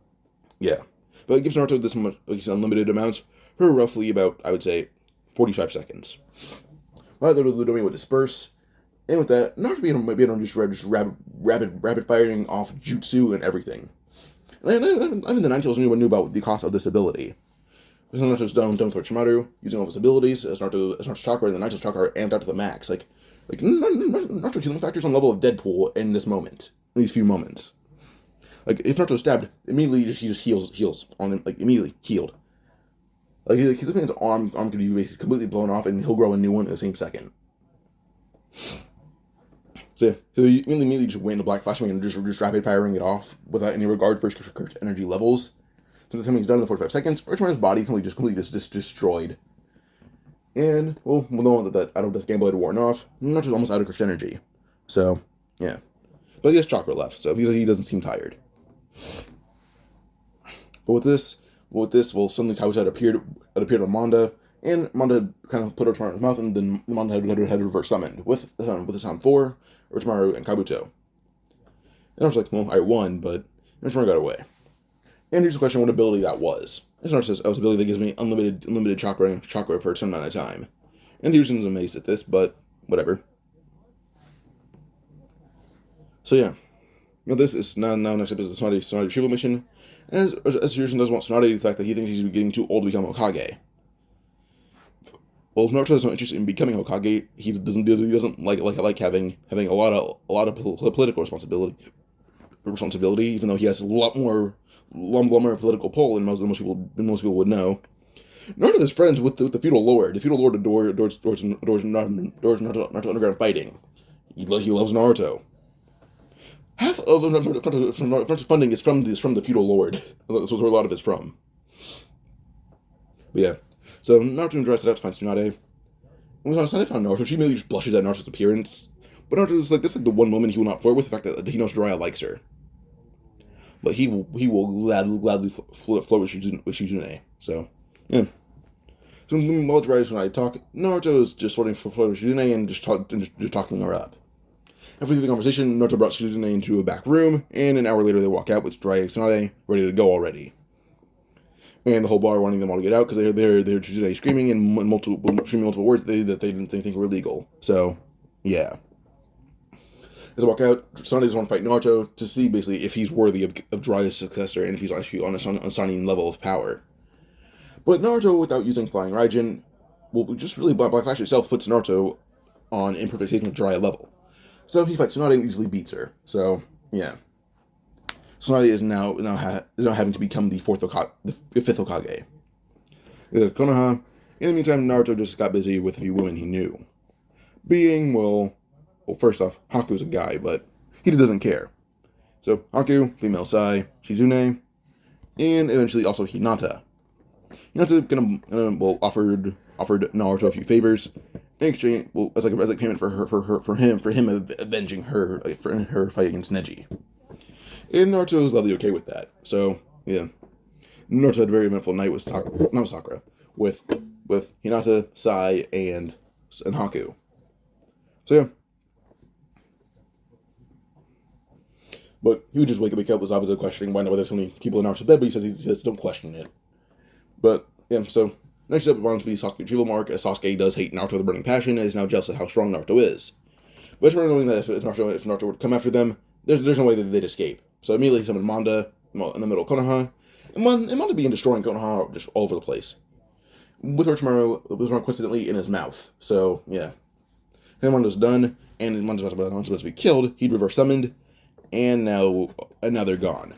S1: yeah. But it gives Naruto this much, unlimited amounts for roughly about, I would say, 45 seconds. But the domain would disperse. And with that, Naruto might be able to just rapid firing off jutsu and everything. And I mean, the Nine Tails knew about the cost of this ability. But Naruto's done with Orochimaru, using all of his abilities, as Naruto's chakra and the Nine Tails chakra are amped out to the max. Like, Like, Naruto healing factor is on the level of Deadpool in this moment, in these few moments. Like, if Naruto's stabbed, immediately he just heals on him, like, immediately healed. Like, this man's arm could be basically completely blown off, and he'll grow a new one in the same second. So he immediately just went into Black Flashing and just rapid firing it off without any regard for his energy levels. So the time he's done in the 45 seconds, Orochimaru's body is just completely destroyed. And, well, we'll know that out of death gameplay had worn off, Naruto's almost out of cursed energy. So, yeah. But he has chakra left, so he doesn't seem tired. But with this, well, suddenly Kabuto had appeared on Manda, and Manda kind of put Orochimaru in his mouth, and then Manda had reverse summoned with the sound 4, Orochimaru and Kabuto. And I was like, well, I won, but Orochimaru got away. And here's the question: what ability that was? And Naruto says, "Oh, it's an ability that gives me unlimited chakra for a certain amount of time." And Ryuzen's amazed at this, but whatever. So yeah, this is now next up is the Tsunade retrieval mission. As Ryuzen doesn't want Tsunade, the fact that he thinks he's getting too old to become Hokage. Well, Naruto is not interested in becoming Hokage. He doesn't like having a lot of political responsibility, even though he has a lot more political pull than most people would know. Naruto is friends with the feudal lord. The feudal lord adores Naruto underground fighting. He loves Naruto. Half of Naruto's funding is from the feudal lord. That's where a lot of it's from. But yeah, so Naruto drives out to find Tsunade. When Tsunade found Naruto, she immediately just blushes at Naruto's appearance. But Naruto's like, this is like the one woman he will not flirt with, the fact that he knows Jiraiya likes her. But he will gladly flirt with Shizune. So, yeah. So while Jiraiya and I talk, Naruto is just flirting with Shizune and just talking her up. After the conversation, Naruto brought Shizune into a back room, and an hour later they walk out with Jiraiya and Tsunade ready to go already. And the whole bar wanting them all to get out because they're Shizune screaming in multiple words that they didn't think were illegal. So, yeah. As I walk out, Tsunade just want to fight Naruto to see basically if he's worthy of Jiraiya's successor and if he's actually on a stunning level of power. But Naruto, without using Flying Raijin, well, just really Black Flash itself puts Naruto on imperfect state with Jiraiya level. So he fights Tsunade and easily beats her. So, yeah. Tsunade is now having to become the fifth Hokage. Konoha. In the meantime, Naruto just got busy with a few women he knew. Being, well, first off, Haku's a guy, but he doesn't care. So, Haku, female Sai, Shizune, and eventually also Hinata. Hinata offered Naruto a few favors in exchange, as payment for him avenging her fight against Neji. And Naruto was gladly okay with that. So, yeah. Naruto had a very eventful night with Sakura, with Hinata, Sai, and Haku. So, yeah. But he would just wake up with Zabuza questioning why there's so many people in Naruto's bed, but he says don't question it. But, yeah, so next up, it wants to be Sasuke retrieval mark, as Sasuke does hate Naruto with a burning passion, and is now jealous of how strong Naruto is. But it's knowing that if Naruto would come after them, there's no way that they'd escape. So immediately he summoned Manda in the middle of Konoha, and Manda began destroying Konoha just all over the place. With Orochimaru coincidentally in his mouth. So, yeah. And Manda's done, and Manda's about to be killed, he'd reverse summoned, and now they're gone.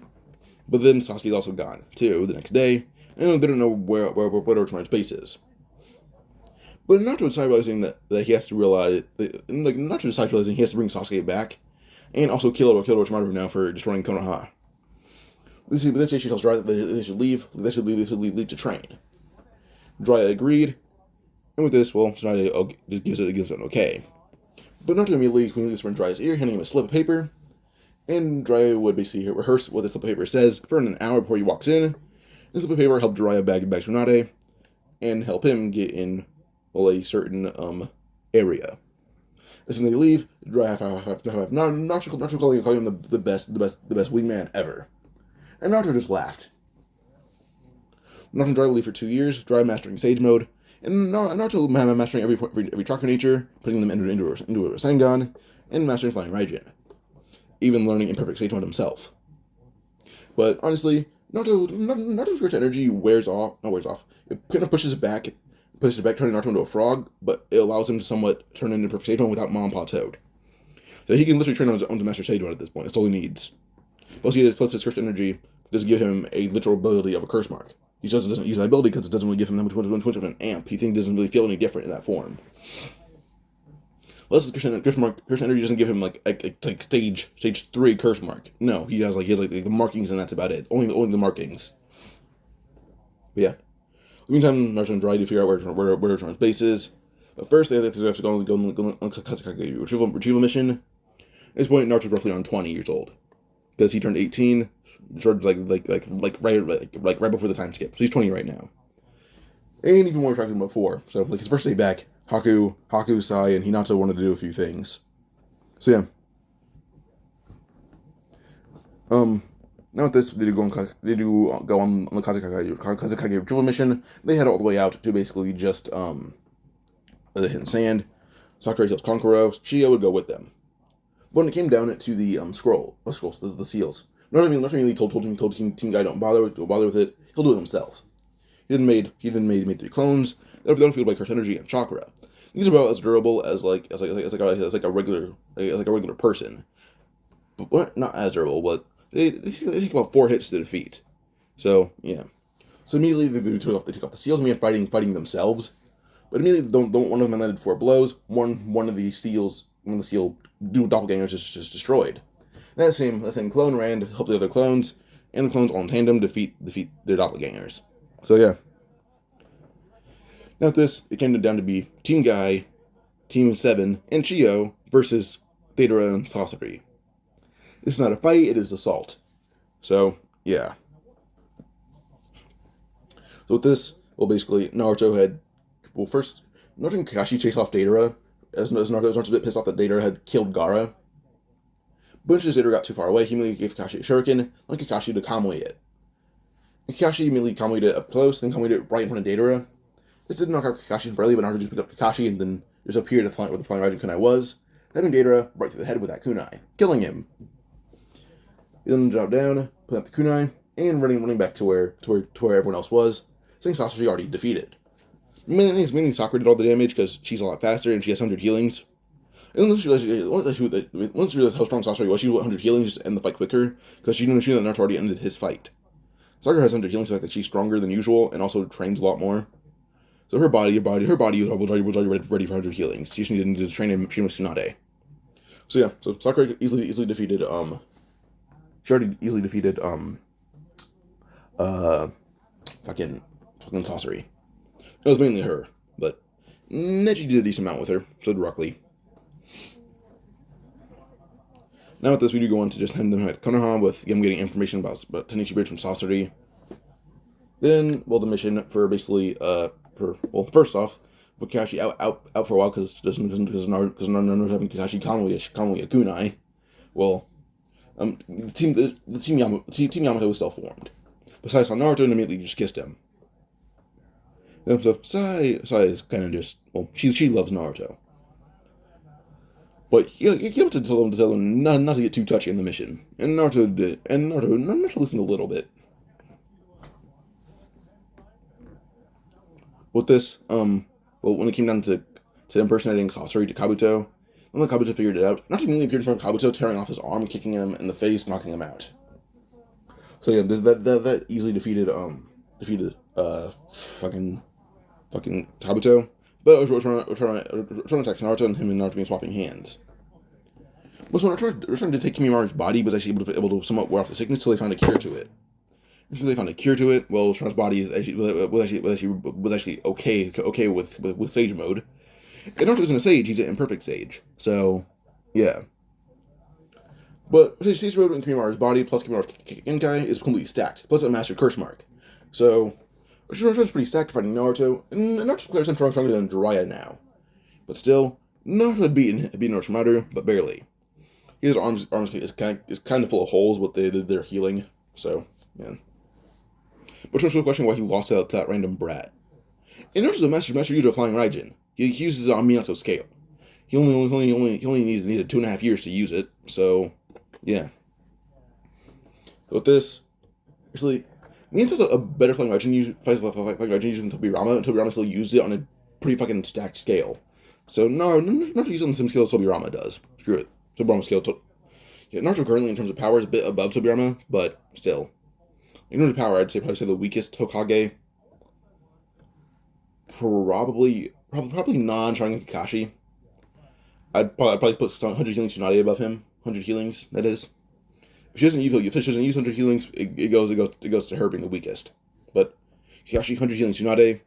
S1: But then Sasuke's also gone, too, the next day, and they don't know what Orochimaru's base is. But Naruto decides realizing that he has to realize, Naruto decides realizing he has to bring Sasuke back, and also kill Orochimaru now for destroying Konoha. This she tells Jiraiya that they should leave to train. Jiraiya agreed, and with this, well, Tsunade gives it an okay. But Naruto immediately whispered in Jiraiya's ear, handing him a slip of paper, and Jiraiya would basically rehearse what the slip of paper says for an hour before he walks in. The slip of paper helped Jiraiya bag Tsunade, and help him get in a certain area. As soon as they leave, Jiraiya have Naruto calling him the best wingman ever. And Naruto just laughed. Naruto and Jiraiya leave for 2 years, Jiraiya mastering Sage Mode, and Naruto mastering every chakra nature, putting them into a Rasengan, and mastering Flying Raijin. Even learning imperfect Sage Mode himself. But honestly, Naruto's cursed energy wears off. It kind of pushes back pushes back, turning Naruto into a frog, but it allows him to somewhat turn into Perfect Sage Mode without Mom plateaued. So he can literally turn on his own to Master Sage Mode at this point. That's all he needs. Plus his cursed energy does give him a literal ability of a curse mark. He just doesn't use that ability because it doesn't really give him that much of an amp. He thinks doesn't really feel any different in that form. Plus, his curse energy doesn't give him like stage 3 curse mark. No, he has the markings and that's about it. Only the markings. But yeah. In the meantime, Naruto and Jiraiya to figure out where Tron's base is. But first, they have to go on Kasakage retrieval mission. At this point, Naruto's roughly around 20 years old because he turned 18, right before the time skip. So he's 20 right now, and even more attractive than before. So his first day back, Haku, Sai, and Hinata wanted to do a few things. So yeah. Now with this, they do go on the Kazekage retrieval mission. They head all the way out to basically just the hidden sand. Sakura tells Kankuro, Chio would go with them. But when it came down to the the seals, not even told Team Guy don't bother with it. He'll do it himself. He then made 3 clones that are fueled by curse energy and chakra. These are about as durable as a regular person, but not as durable. But they take about 4 hits to defeat. So yeah. So immediately they take off the seals and begin fighting themselves. But immediately don't one of them landed 4 blows. One of the seal doppelgangers is just destroyed. That same clone ran to help the other clones, and the clones all in tandem defeat their doppelgangers. So yeah. Now with this, it came down to be Team Guy, Team 7, and Chio versus Theodora and Sasori. This is not a fight, it is assault. So, yeah. So with this, basically, Naruto and Kakashi chased off Deidara, as Naruto was a bit pissed off that Deidara had killed Gaara. But when Deidara got too far away, he immediately gave Kakashi a shuriken, and Kakashi to Kamui it. And Kakashi immediately Kamui'd it up close, then Kamui'd it right in front of Deidara. This didn't knock out Kakashi temporarily, but Naruto just picked up Kakashi and then just appeared at where the flying Raijin kunai was, hitting Deidara right through the head with that kunai, killing him. He then dropped down, put up the kunai, and running back to where everyone else was, saying Sasori already defeated. Mainly Sakura did all the damage because she's a lot faster and she has 100 healings. And once she realized how strong Sasori was, she went 100 healings just to end the fight quicker because she knew that Naruto already ended his fight. Sakura has 100 healings, so the fact that she's stronger than usual and also trains a lot more. So her body was already ready for 100 healings. She just needed to train in Shima Tsunade. So yeah, so Sakura easily defeated she already easily defeated fucking Sasori. It was mainly her, but Neji did a decent amount with her, so did Rock Lee. Now with this, we do go on to just hand them at Konoha with him getting information about Tenichi Bridge from Sasori. Then, the mission for basically, first off, with Kakashi out for a while because Naruto having Kakashi Kamui a kunai. The team Yamato was self-formed. Besides, Naruto immediately just kissed him. So Sai is kind of just she loves Naruto, but you have to tell him not to get too touchy in the mission, and Naruto did, and Naruto listened a little bit. With this, when it came down to impersonating Sasori to Kabuto, when Kabuto figured it out, Naruto immediately appeared in front of Kabuto, tearing off his arm, kicking him in the face, knocking him out. So yeah, that easily defeated fucking Kabuto, but we're trying to attack Naruto, and him and Naruto being swapping hands. But when Naruto to take Kimimara's body, was actually able to somewhat wear off the sickness till they found a cure to it. Until they found a cure to it, Naruto's body was actually okay with Sage mode. And Naruto isn't a Sage; he's an imperfect Sage. So, yeah. But Sage mode in Kimimara's body plus Kimimara's Genkai is completely stacked. Plus a mastered curse mark. So Naruto's pretty stacked fighting Naruto, and Naruto's clearly stronger than Jiraiya now. But still, Naruto had beaten Orochimaru, but barely. His arms is kind of full of holes with their healing. So, yeah. But Naruto's question why he lost out to that random brat. And Naruto's a master user of Flying Raijin. He uses it on Minato scale. He only needed 2.5 years to use it. So, yeah. With this, actually, Minato has a better flying legend used than Tobirama, and Tobirama still used it on a pretty fucking stacked scale. So no, not to use it on the same scale as Tobirama does. Screw it. Tobirama scale. Yeah, Naruto currently in terms of power is a bit above Tobirama, but still. In terms of power, I'd probably say the weakest Hokage. Probably non-Sharingan Kakashi. I'd probably put 100 healings Tsunade above him. 100 healings, that is. If she doesn't use 100 healings, it goes to her being the weakest. But Kakashi 100 healings Tsunade,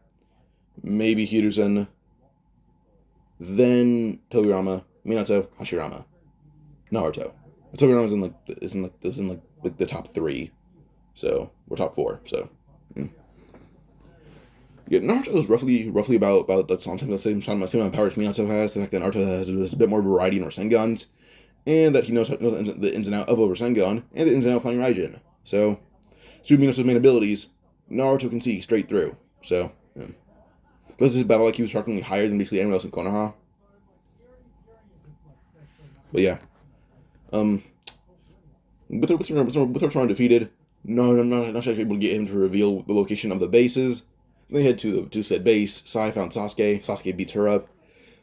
S1: maybe Hiruzen, then Tobirama, Minato, Hashirama, Naruto. Tobirama's in like the top 3, so we're top 4. So yeah, Naruto is roughly about the same amount of powers Minato has. The fact that Naruto has a bit more variety in Rasengans, and that he knows the ins and outs of Rasengan and the ins and outs of Flying Raijin. So, through Minato's main abilities, Naruto can see straight through. So, yeah. This is battle IQ shockingly higher than basically anyone else in Konoha. But yeah, with her trying defeated, not sure if able to get him to reveal the location of the bases. They head to said base. Sai found Sasuke. Sasuke beats her up.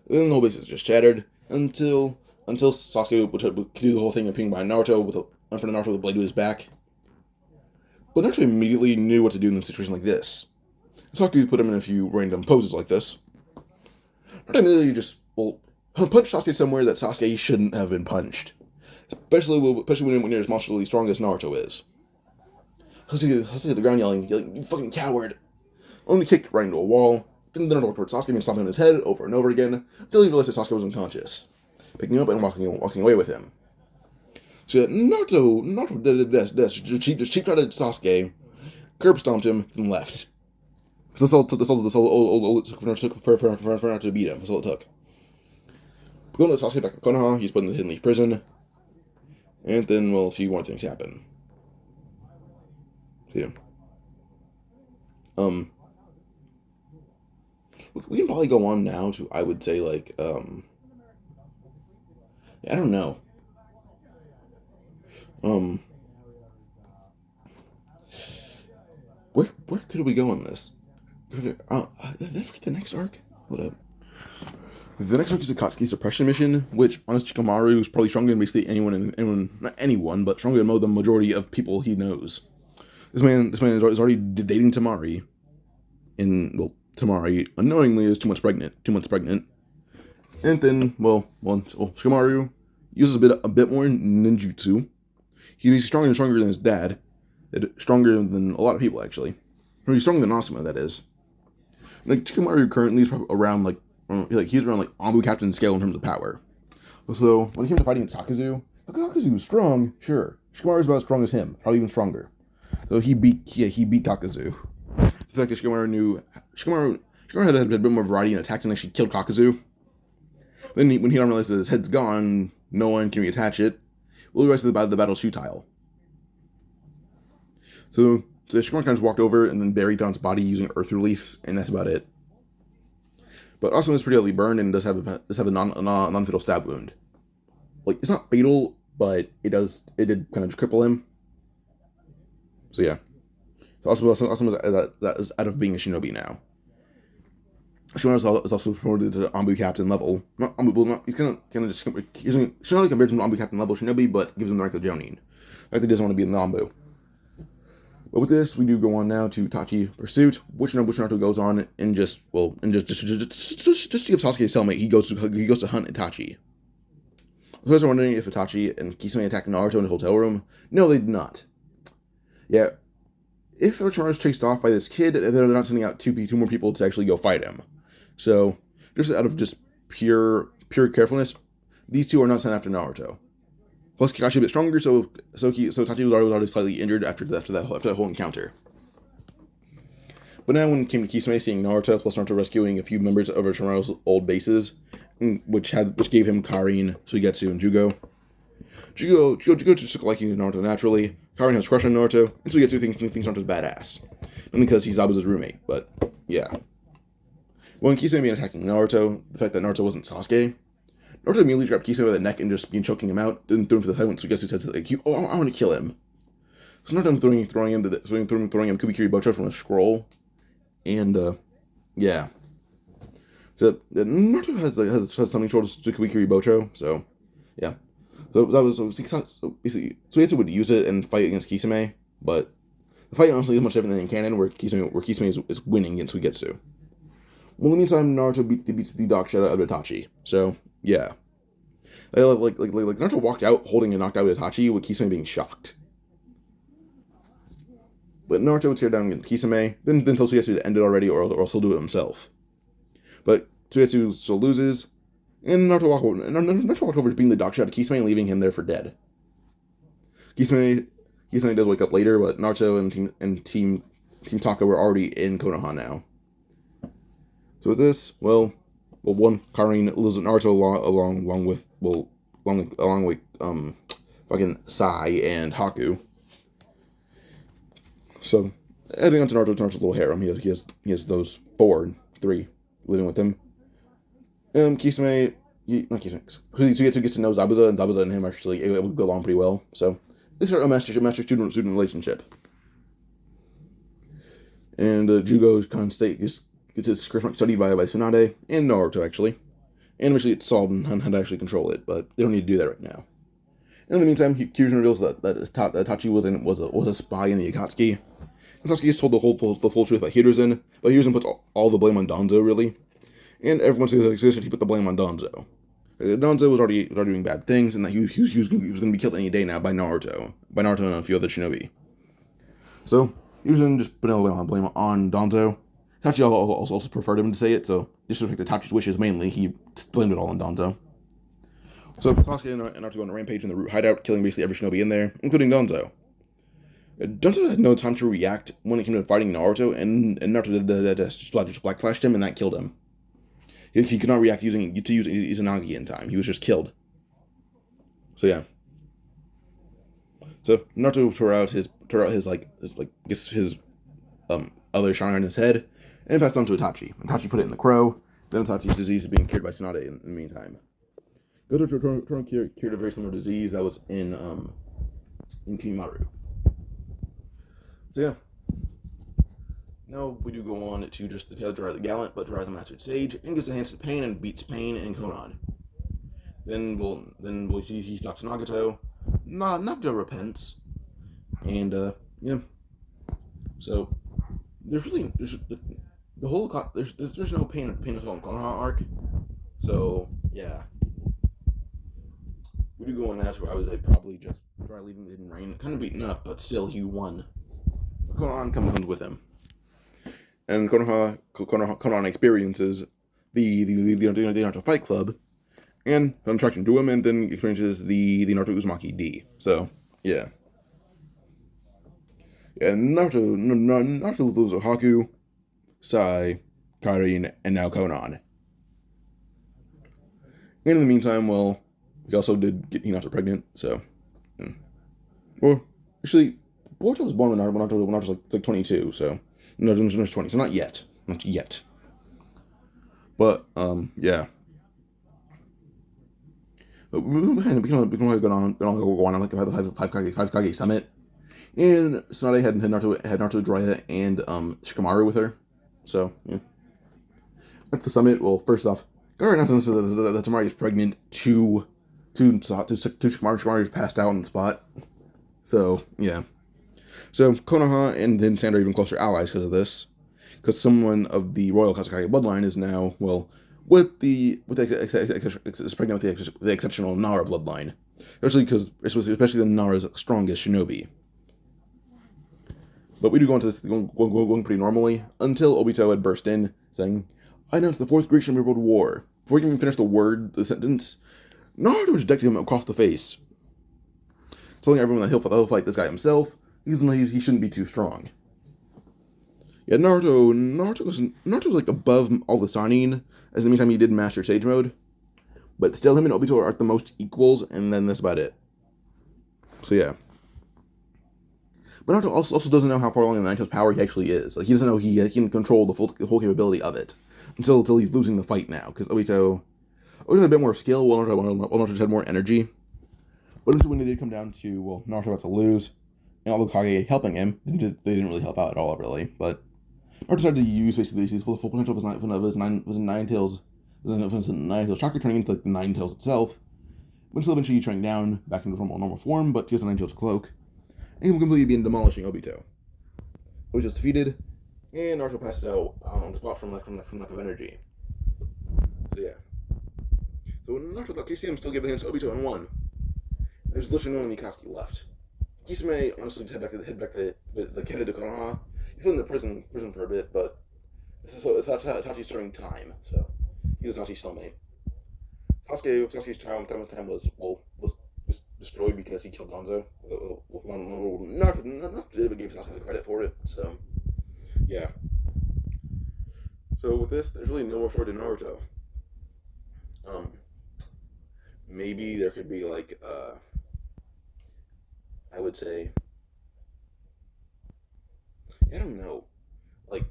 S1: Then the whole base is just shattered until Sasuke would do the whole thing of appearing behind Naruto in front of Naruto with a blade to his back. But Naruto immediately knew what to do in a situation like this. Sasuke put him in a few random poses like this. Naruto immediately just punch Sasuke somewhere that Sasuke shouldn't have been punched. Especially when you're as monstrally strong as Naruto is. Sasuke hit the ground yelling, "You fucking coward!" Only kicked right into a wall. Then Naruto towards Sasuke and stomping on his head over and over again until he realized that Sasuke was unconscious, picking him up and walking away with him. So Naruto did this. Just cheaped out at Sasuke, curb stomped him, then left. So this all took for Naruto to beat him. That's all it took. Going to Sasuke back in Konoha, he's put in the Hidden Leaf prison, and then a few more things happen. So, yeah. We can probably go on now to, I would say, like, I don't know. Where could we go on this? Did I forget the next arc? Hold up. The next arc is the Katsuki suppression mission, which, honest Shikamaru is probably stronger than basically anyone, not anyone, but stronger than the majority of people he knows. This man is already dating Tamari. Tamari unknowingly is 2 months pregnant. And then, Shikamaru uses a bit more ninjutsu. He's stronger than his dad. Stronger than a lot of people, actually. He's stronger than Asuma, that is. Like, Shikamaru currently is around, he's around, Anbu Captain scale in terms of power. So, when it came to fighting against Kakuzu was strong, sure. Shikamaru's about as strong as him, probably even stronger. So he beat Kakuzu. The fact that Shikamaru had a bit more variety in attacks and actually killed Kakuzu. Then when he realized that his head's gone, no one can reattach it. We'll rise to the battle's futile. So Shikamaru kind of walked over and then buried Don's body using Earth Release, and that's about it. But Asuma is pretty heavily burned and does have a non-fatal stab wound. It's not fatal, but it did kind of cripple him. So yeah. So Asuma is out of being a shinobi now. Shinobi is also promoted to Anbu Captain level. He's Shinobi compared to Anbu Captain level shinobi, but gives him the rank of Jonin. Like he doesn't want to be in the Anbu. But with this, we do go on now to Itachi Pursuit, which Naruto goes on and just to give Sasuke a cellmate, he goes to hunt Itachi. So I was wondering if Itachi and Kisame attacked Naruto in the hotel room. No, they did not. Yeah, if Orochimaru is chased off by this kid, they're not sending out two more people to actually go fight him. So, just out of just pure carefulness, these two are not sent after Naruto. Plus, Kakashi a bit stronger, so Itachi was already slightly injured after that whole encounter. But now, when it came to Kisame seeing Naruto, plus Naruto rescuing a few members of Orochimaru's old bases, which gave him Karin, Suigetsu, and Jugo. Jugo just took a liking to Naruto naturally. Karin has a crush on Naruto, and Suigetsu thinks Naruto's badass. Mainly because he's Zabuza's roommate, but yeah. When Kisame began attacking Naruto, the fact that Naruto wasn't Sasuke, Naruto immediately grabbed Kisame by the neck and just began choking him out, then threw him to the side when Suigetsu said, I want to kill him. So Naruto throwing him Kubikiri Bocho from a scroll, and yeah. So Naruto has something short to Kubikiri Bocho, so yeah. So that was so basically Suietsu would use it and fight against Kisame, but the fight honestly is much different than in canon, where Kisame is winning against Suigetsu. Well, in the meantime, Naruto beats the dog shit out of Itachi. So yeah, Naruto walked out holding a knocked out Itachi with Kisame being shocked. But Naruto would tear down against Kisame, then tell Suigetsu to end it already, or else he'll do it himself. But Suigetsu still loses, and Naruto walked over to being the dog shot to Kisame and leaving him there for dead. Kisame does wake up later, but Naruto and Team Taka were already in Konoha now. So with this, well, one Karin lives with Naruto along with fucking Sai and Haku. So adding on to Naruto's little harem, he has those 3 living with him. Kisame, Suigetsu gets to know Zabuza, and Zabuza and him actually it would go along pretty well. So this is a master-student relationship. And Jugo's constant gets his script studied by Tsunade and Naruto actually, and eventually it's solved on how to actually control it, but they don't need to do that right now. And in the meantime, Kiryu reveals that Itachi was a spy in the Akatsuki. And Sasuke is told the full truth about Hiruzen, but Hiruzen puts all the blame on Danzo really. And everyone says he put the blame on Danzo. Danzo was already doing bad things, and that he was going to be killed any day now by Naruto and a few other shinobi. So Hiruzen just put all the blame on Danzo. Itachi also preferred him to say it, so disrespect Itachi's wishes mainly. He blamed it all on Danzo. So Sasuke and Naruto go on a rampage in the Root hideout, killing basically every shinobi in there, including Danzo. Danzo had no time to react when it came to fighting Naruto, and Naruto just black flashed him, and that killed him. He could not react to use Izanagi in time. He was just killed. So yeah. So Naruto tore out his other shine on his head, and passed on to Itachi. Itachi put it in the crow. Then Itachi's disease is being cured by Tsunade in the meantime. Goto cured a very similar disease that was in Kimaru. So yeah. Now we do go on to just the tale of Jiraiya the Gallant, but Jiraiya the Mastered Sage, and gives a hand to Pain and beats Pain in Konan. Then he talks to Nagato. Nagato repents, and yeah. So there's no pain at all in Konoha arc. So yeah. We do go on that where I was probably just try leaving the Hidden Rain, kind of beaten up, but still he won. Konoha comes with him. And Konoha experiences the Naruto Fight Club, and an attraction to him, and then experiences the Naruto Uzumaki D. So yeah, Naruto lives with Haku, Sai, Karin, and now Konan. And in the meantime, well, we also did get Hinata pregnant. So, well, actually, Boruto was born when Naruto was like 22. So. No, 20, so not yet. But, yeah. But we kind of go on like the five Kage summit. And Tsunade had Naruto, Jiraiya, and Shikamaru with her. So, yeah. At the summit, well, first off, Naruto says that Tamari is pregnant to Shikamaru. Shikamaru is passed out on the spot. So, yeah. So Konoha and then Sand are even closer allies because of this, because someone of the royal Kazakage bloodline is now is pregnant with the exceptional Nara bloodline, especially the Nara's strongest shinobi. But we do go into this going pretty normally until Obito had burst in saying, "I announced the Fourth Greek Shinobi World War." Before he can even finish the sentence, Naruto ejected him across the face, telling everyone that he'll fight this guy himself. He shouldn't be too strong. Yeah, Naruto was like above all the Sannin, as in the meantime he did Master Sage mode. But still, him and Obito are the most equals, and then that's about it. So yeah. But Naruto also doesn't know how far along in the Naruto's power he actually is. Like, he doesn't know he can control the whole capability of it. Until he's losing the fight now, because Obito had a bit more skill, while Naruto had more energy. But when it did come down to, well, Naruto about to lose, and all the Hokage helping him. They didn't really help out at all, really. But Naruto decided to use basically his full potential of his nine tails, chakra, turning into like the nine tails itself. Until eventually he shrank down back into normal form, but he has a nine tails cloak, and he will completely be demolishing Obito. Obito's defeated, and Naruto passes out on the spot from lack of energy. So yeah. So when Naruto thought Kisame still gave the hands to Obito and won, there's literally no one in Akatsuki left. Kisame honestly headed to Konoha. He's been in the prison for a bit, but it's Itachi's serving time, so he's Itachi's cellmate. Sasuke's time was destroyed because he killed Gonzo. Naruto gave Sasuke the credit for it, so yeah. So with this, there's really no more story to Naruto. Maybe there could be like I would say, I don't know, like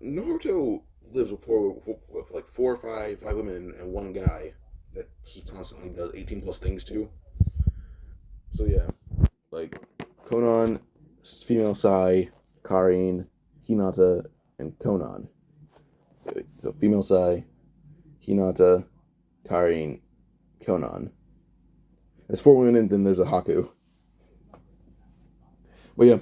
S1: Naruto lives with like four or five women and one guy that he constantly does 18 plus things to. So yeah, like Konan, female Sai, Karin, Hinata, and Konan. So female Sai, Hinata, Karin, Konan. There's 4 women and then there's a Haku. But yeah.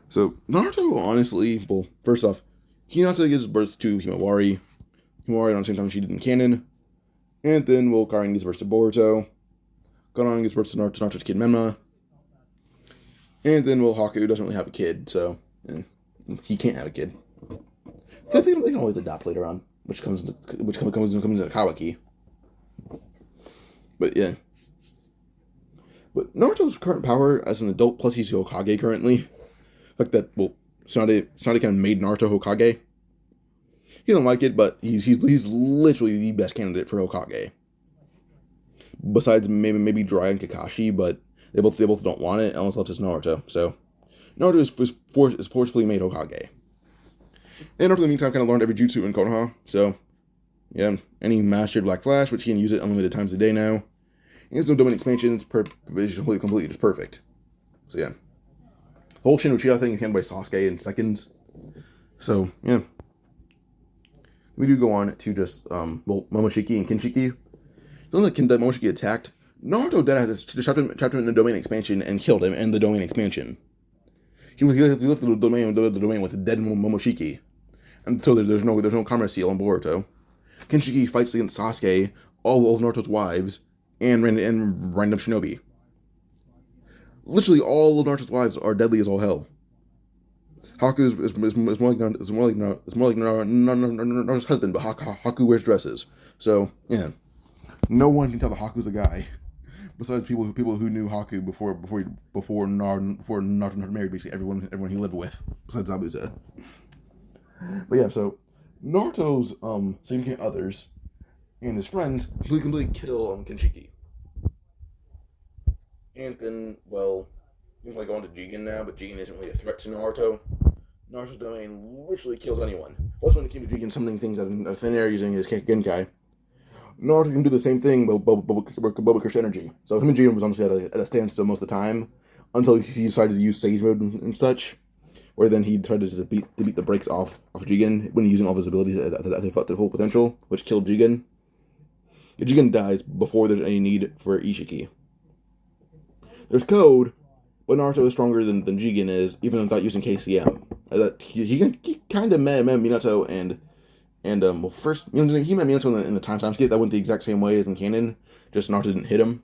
S1: So Naruto, honestly, well, first off, Hinata gives birth to Himawari. Himawari around the same time she did in canon. And then, well, Karin gives birth to Boruto. Konan gives birth to Naruto's kid Menma. And then, well, Haku doesn't really have a kid, so he can't have a kid. They can always adopt later on, which comes into Kawaki. But yeah. But Naruto's current power as an adult, plus he's Hokage currently. Like that, well, Tsunade kind of made Naruto Hokage. He don't like it, but he's literally the best candidate for Hokage. Besides maybe Jiraiya and Kakashi, but they both don't want it unless it's Naruto. So Naruto is forcefully made Hokage. And Naruto in the meantime kind of learned every jutsu in Konoha. So yeah, and he mastered Black Flash, which he can use it unlimited times a day now. And his domain expansion is completely just perfect. So yeah. The whole Shin Uchiha thing is handled by Sasuke in seconds. So, yeah. We do go on to just, Momoshiki and Kinshiki. The only that Momoshiki attacked, Naruto just trapped him in the domain expansion and killed him in the domain expansion. He lifted the domain with a dead Momoshiki. And so there's no karma seal on Boruto. Kinshiki fights against Sasuke, all of Naruto's wives, and random shinobi. Literally all of Naruto's wives are deadly as all hell. Haku is more like Naruto's husband, but Haku wears dresses. So yeah, no one can tell that Haku's a guy. Besides people who knew Haku before Naruto married basically everyone he lived with, besides Zabuza. But yeah, so Naruto's significant others and his friends completely kill Kinshiki. And then, well, you can go on to Jigen now, but Jigen isn't really a threat to Naruto. Naruto's domain literally kills anyone. Plus, when it came to Jigen summoning things out of thin air using his Genkai, Naruto can do the same thing, but Boba Crush energy. So him and Jigen was honestly at a standstill most of the time, until he decided to use Sage Mode and such, where then he tried to beat the brakes off Jigen when using all of his abilities at their full potential, which killed Jigen. Jigen dies before there's any need for Ishiki. There's code, but Naruto is stronger than Jigen is, even without using KCM. He kind of met Minato and well, first he met Minato in the time skip. That went the exact same way as in canon, just Naruto didn't hit him.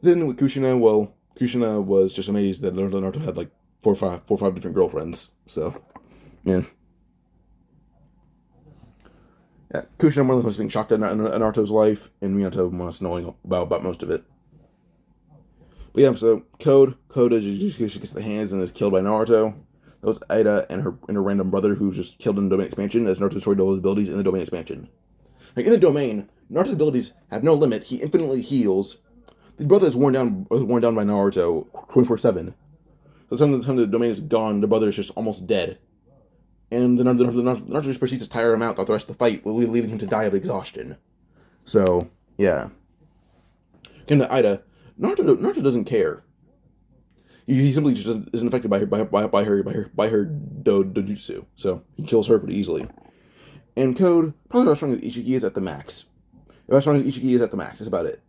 S1: Then with Kushina, well, Kushina was just amazed that Naruto had like four or five different girlfriends. So, yeah. Yeah, Kushina more or less being shocked at Naruto's life, and Minato more or less knowing about most of it. But yeah, so Code she gets the hands and is killed by Naruto. That was Ida and her random brother who was just killed in the domain expansion as Naruto destroyed all his abilities in the domain expansion. Like in the domain, Naruto's abilities have no limit. He infinitely heals. The brother is worn down by Naruto 24/7. So some of the time the domain is gone, the brother is just almost dead. And then Naruto just proceeds to tire him out throughout the rest of the fight, leaving him to die of exhaustion. So, yeah. Came to Ida. Naruto doesn't care. He simply just isn't affected by her dojutsu, so he kills her pretty easily. And Code, probably how strong as Ishiki is at the max. How strong as Ishiki is at the max, that's about it.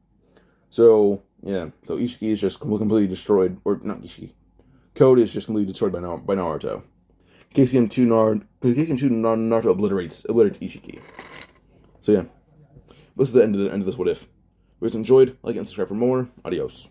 S1: So, yeah, so Ishiki is just completely destroyed, or not Ishiki. Code is just completely destroyed by Naruto. KCM2 Naruto obliterates Ishiki. So yeah, this is the end of this what if. If you guys enjoyed, like and subscribe for more. Adios.